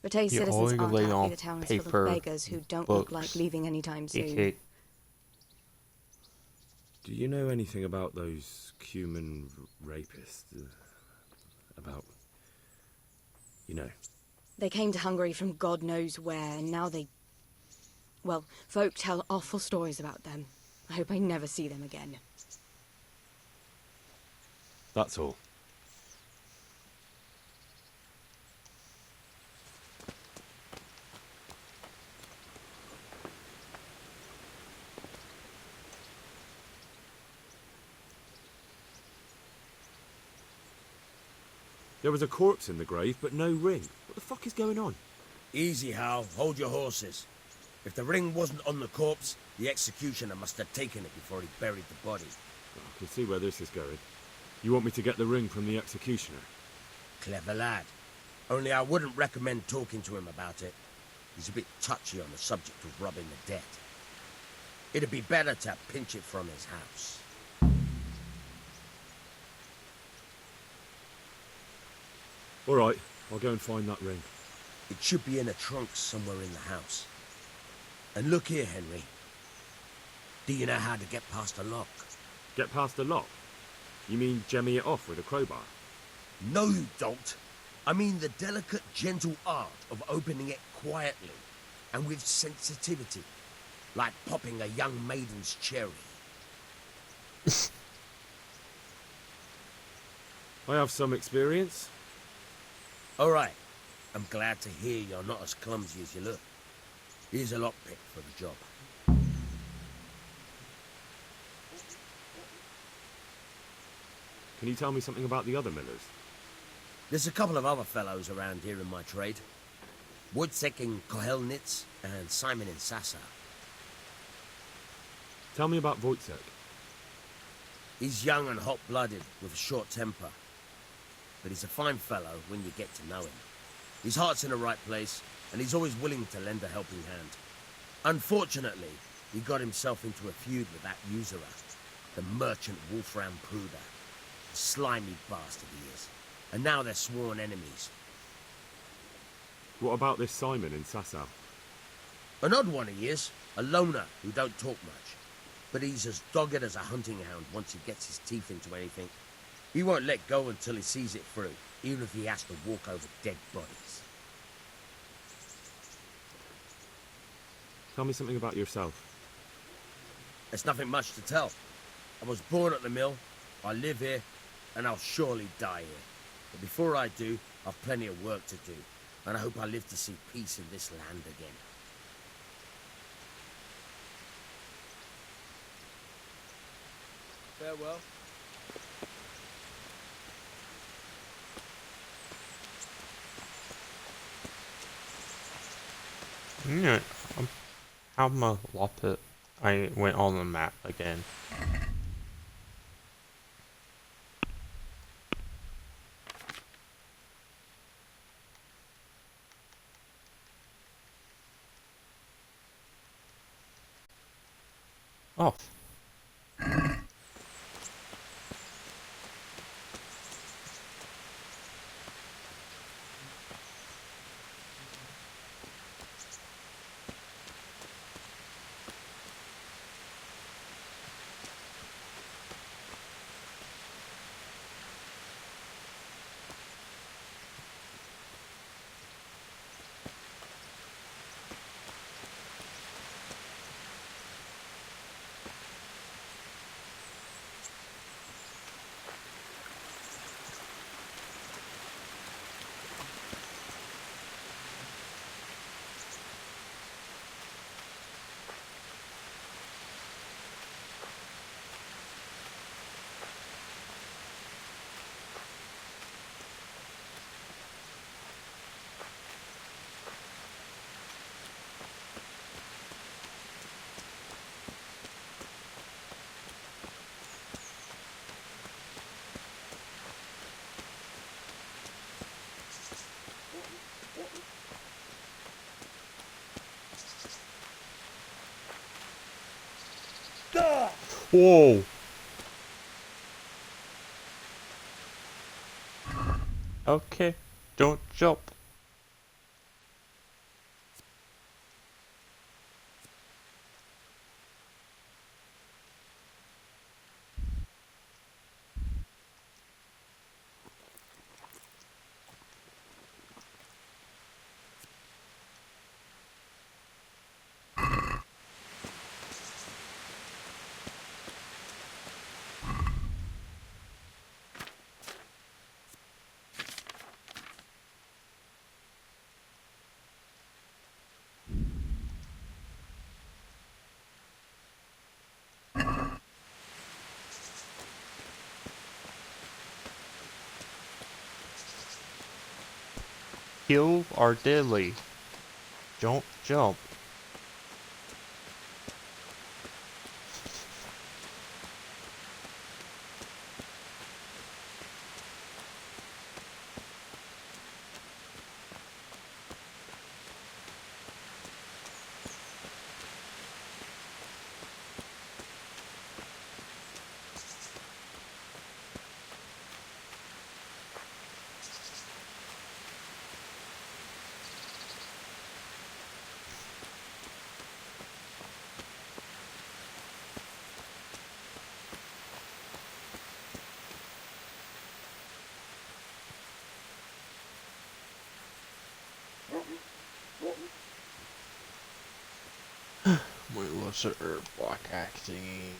Rattay citizens aren't happy the town is full of beggars who don't look like leaving anytime soon. Do you know anything about those human rapists? About... you know. They came to Hungary from God knows where, and now they... well, folk tell awful stories about them. I hope I never see them again. That's all. There was a corpse in the grave, but no ring. What the fuck is going on? Easy, Hal. Hold your horses. If the ring wasn't on the corpse, the executioner must have taken it before he buried the body. I can see where this is going. You want me to get the ring from the executioner? Clever lad. Only I wouldn't recommend talking to him about it. He's a bit touchy on the subject of robbing the dead. It'd be better to pinch it from his house. All right, I'll go and find that ring. It should be in a trunk somewhere in the house. And look here, Henry. Do you know how to get past a lock? Get past the lock? You mean jemmy it off with a crowbar? No, you don't. I mean the delicate, gentle art of opening it quietly and with sensitivity, like popping a young maiden's cherry. I have some experience. All right. I'm glad to hear you're not as clumsy as you look. Here's a lockpick for the job. Can you tell me something about the other millers? There's a couple of other fellows around here in my trade. Wojciech in Kohelnitz and Simon in Sassa. Tell me about Wojciech. He's young and hot-blooded with a short temper. But he's a fine fellow when you get to know him. His heart's in the right place, and he's always willing to lend a helping hand. Unfortunately, he got himself into a feud with that usurer, the merchant Wolfram Pruder. A slimy bastard he is. And now they're sworn enemies. What about this Simon in Sasau? An odd one he is, a loner who don't talk much. But he's as dogged as a hunting hound once he gets his teeth into anything. He won't let go until he sees it through, even if he has to walk over dead bodies. Tell me something about yourself. There's nothing much to tell. I was born at the mill, I live here, and I'll surely die here. But before I do, I've plenty of work to do, and I hope I live to see peace in this land again. Farewell. Yeah, how my Loppet? I went on the map again. Oh. Whoa. Okay, don't jump. Kill are deadly. Don't jump. Wait, what's it? Black acting.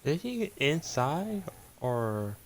Did he get inside or?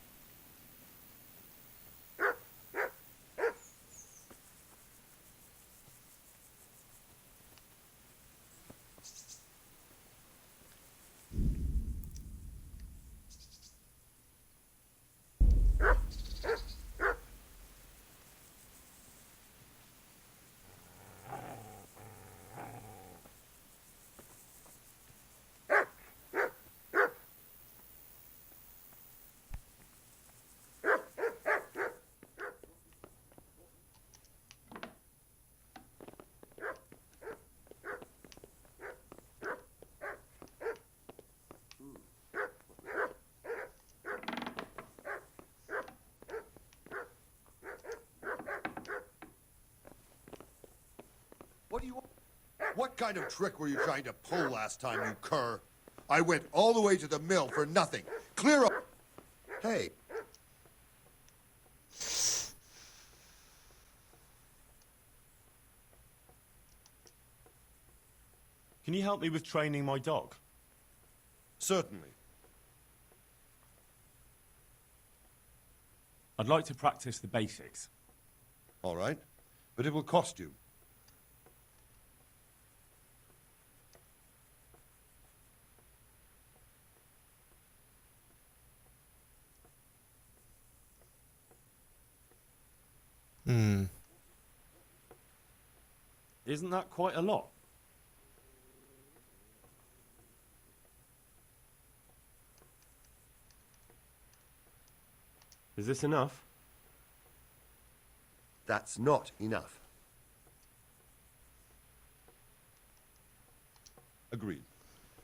What do you want? What kind of trick were you trying to pull last time, you cur? I went all the way to the mill for nothing. Clear up. Hey. Can you help me with training my dog? Certainly. I'd like to practice the basics. All right. But it will cost you. Isn't that quite a lot? Is this enough? That's not enough. Agreed.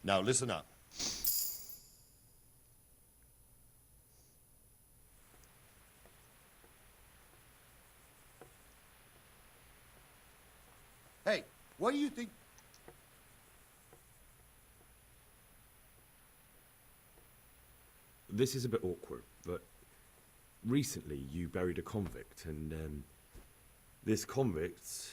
Now listen up. Hey, what do you think? This is a bit awkward, but recently you buried a convict, and this convict,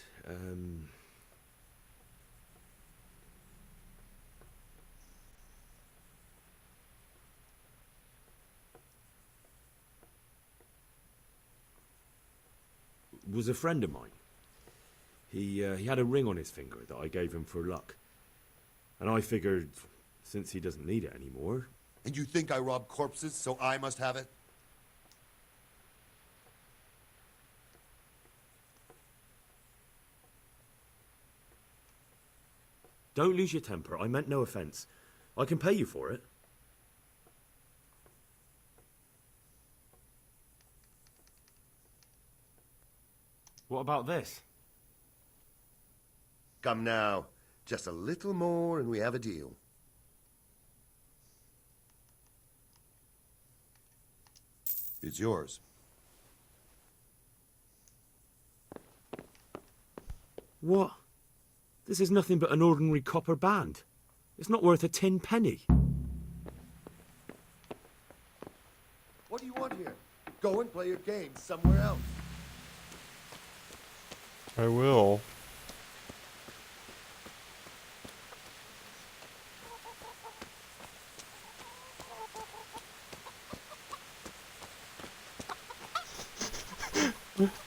was a friend of mine. He had a ring on his finger that I gave him for luck. And I figured, since he doesn't need it anymore... And you think I rob corpses, so I must have it? Don't lose your temper. I meant no offense. I can pay you for it. What about this? Come now. Just a little more and we have a deal. It's yours. What? This is nothing but an ordinary copper band. It's not worth a tin penny. What do you want here? Go and play your game somewhere else. I will.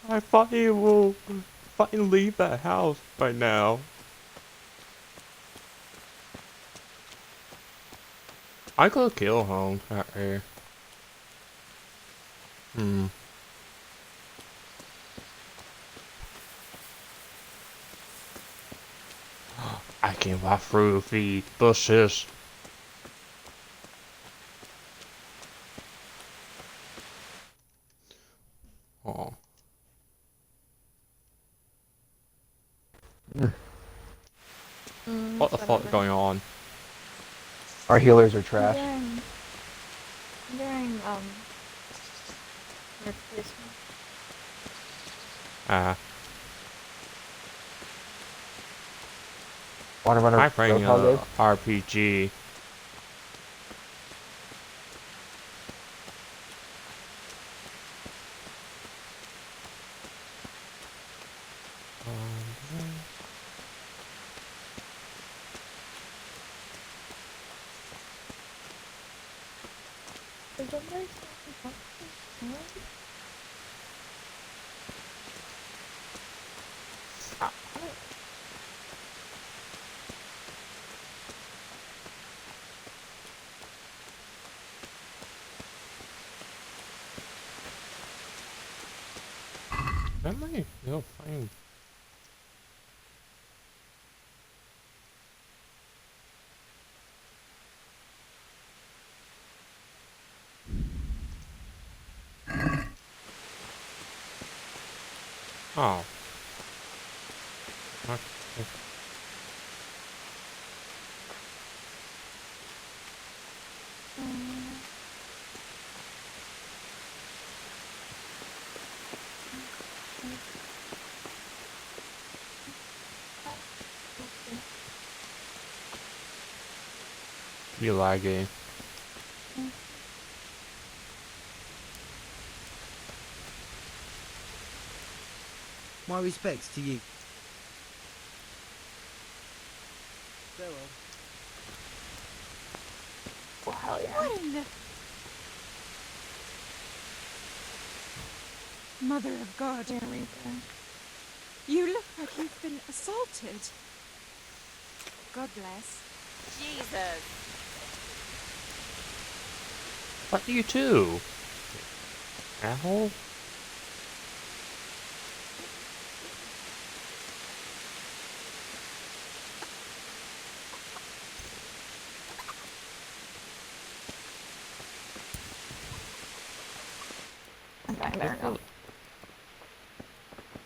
I thought he will fucking leave that house by now. I could kill him out here. I can walk through the bushes. Oh. What the fuck is going on? Our healers are trash. During replacement. I bring a RPG. Am I? No, fine. Oh. Okay. Be laggy. My respects to you. Oh, hell yeah. What in the... Mother of God. You look like you've been assaulted. God bless. Jesus. What do you do? Asshole? Okay, there we go.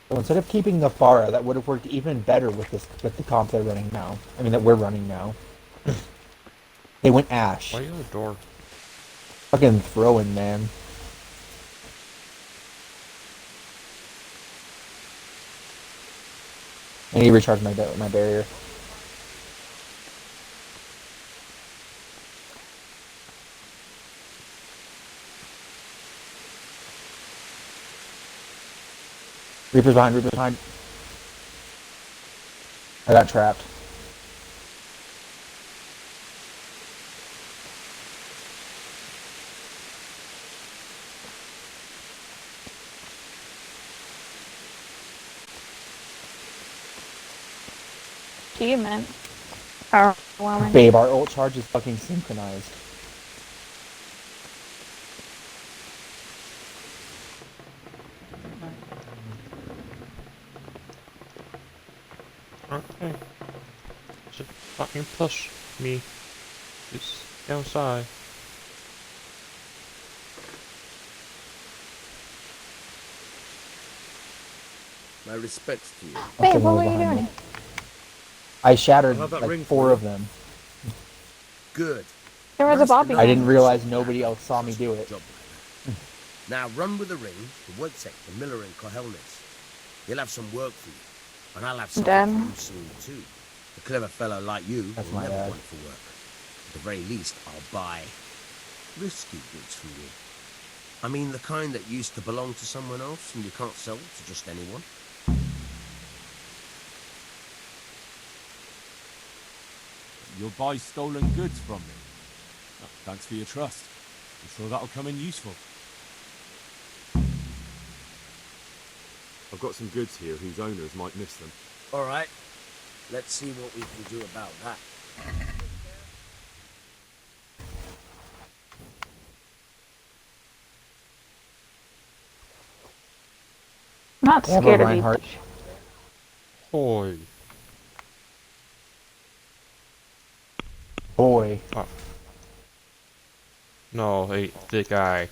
So instead of keeping the Farah, that would have worked even better with the comp they're running now. I mean, that we're running now. They went Ash. Why are you at the door? Fucking throwing, man. I need to recharge my barrier. Reaper's behind, Reaper's behind. I got trapped. Achievement. Overwhelming. Babe, our ult charge is fucking synchronized. Okay. Just fucking push me. Just outside. My respects to you. Babe, what were you doing? I shattered I'll have that like ring 4 for of them. Good. There was a Bobby. I didn't realize nobody else saw me do it. Now run with the ring to Wojciech, the miller in Kohelnitz. He'll have some work for you, and I'll have something Damn. for you soon too. A clever fellow like you That's will my never bad. want for work. At the very least, I'll buy risky goods from you. I mean the kind that used to belong to someone else and you can't sell to just anyone. You'll buy stolen goods from me. Oh, thanks for your trust. I'm sure that'll come in useful. I've got some goods here whose owners might miss them. All right, let's see what we can do about that. I'm not Yeah, scared but of you. Reinhardt. Boy. Boy. Oh. No, hey, the guy.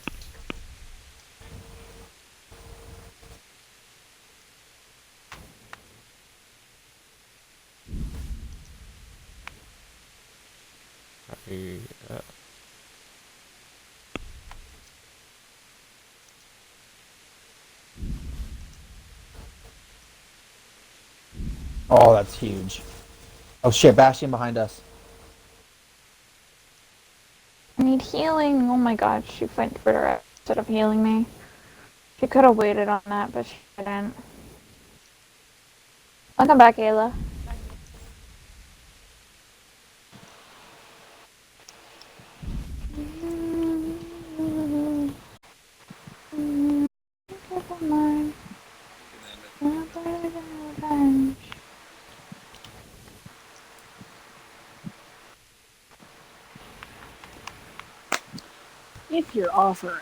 Oh, that's huge. Oh shit, Bastion behind us. I need healing. Oh my god, she went for her instead of healing me. She could have waited on that, but she didn't. Welcome back, Ayla. If you're offering.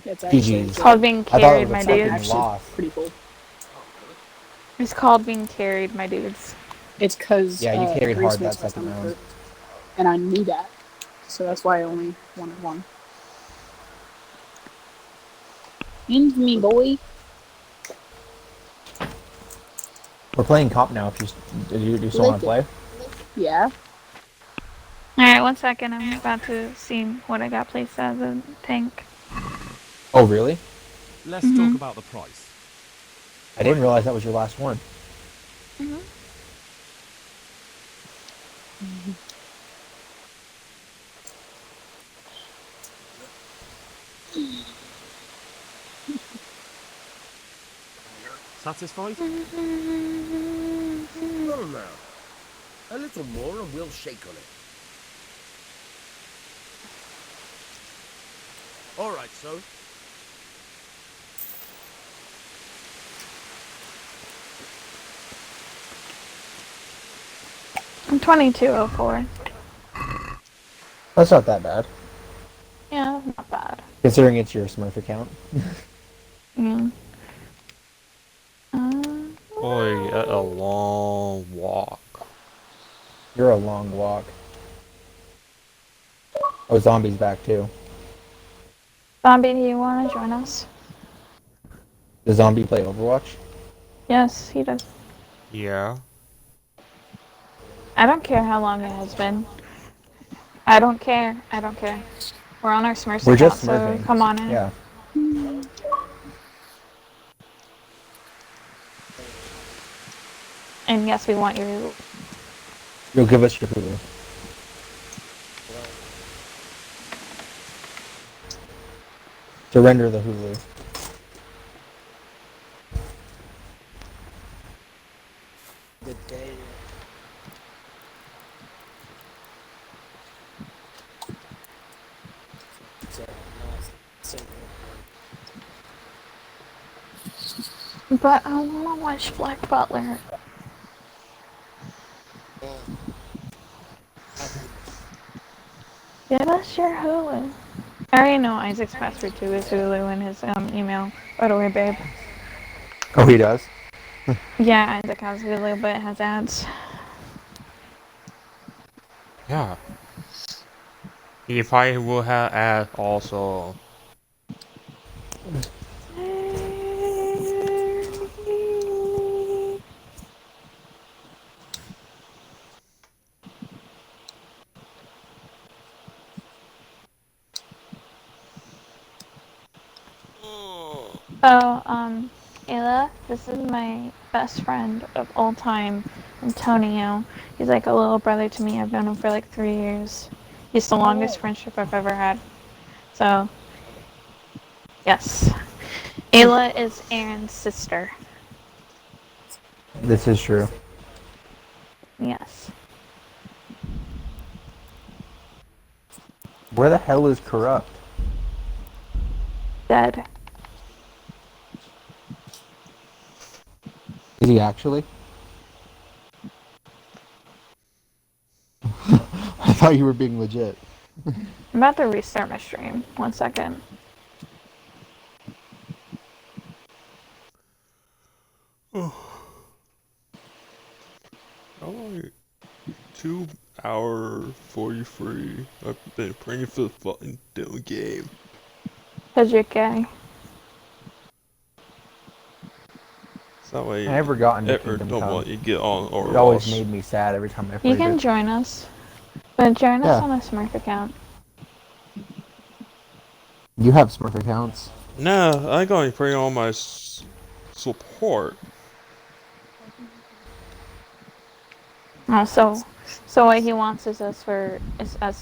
It's It's called being carried, my dudes. Pretty cool. It's called being carried, my dudes. It's because Yeah, you carried hard that makes my second stomach round. hurt. And I knew that. So that's why I only wanted one. Into me, boy. We're playing comp now. If you still want to play? Yeah. Alright, 1 second. I'm about to see what I got placed as a tank. Oh, really? Let's talk about the price. I didn't realize that was your last one. Satisfied? Well now, a little more and we'll shake on it. All right, so. I'm 2204. That's not that bad, Yeah, not bad. considering it's your Smurf account. Mm. Boy, a long walk. You're a long walk. Oh, Zombie's back too. Zombie, do you want to join us? Does Zombie play Overwatch? Yes, he does. Yeah. I don't care how long it has been. I don't care. I don't care. We're on our Smurfs We're account, just so smurfing. come on in. Yeah. And yes, we want your... You'll give us your Hulu. Surrender the Hulu. The day. But I want to watch Black Butler. Give us your Hulu. I already know Isaac's password to his Hulu in his email. By the way, babe. Oh, he does? Yeah, Isaac has Hulu, but it has ads. Yeah. He probably will have ads also. So, Ayla, this is my best friend of all time, Antonio. He's like a little brother to me. I've known him for like 3 years. He's the longest friendship I've ever had. So, yes. Ayla is Aaron's sister. This is true. Yes. Where the hell is Corrupt? Dead. Is he actually? I thought you were being legit. I'm about to restart my stream. 1 second. Oh, like 2 hour 43. I've been praying for the fucking damn game. Cause you're gay. That way, I never got into ever Kingdom don't Come. want you to get on or It always else. made me sad every time I played You can it. join us. But join us Yeah. on a Smurf account. You have Smurf accounts. Nah, I gotta bring on my support. Oh, so what he wants is us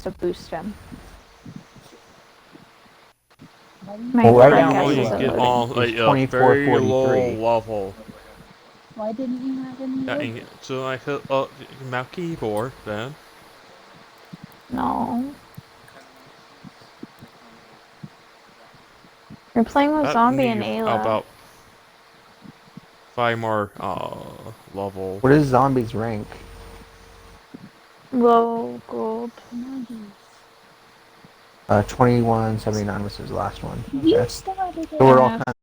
to boost him. My Well, right podcast now, you isn't get loading. on like a very low level. Why didn't you have any? Yeah, and so I hit up my keyboard then. No. You're playing with That Zombie and need Ayla. about 5 more level. What is Zombie's rank? Low gold. 2179 was his last one. You Okay. started it. So we're all Yeah. kind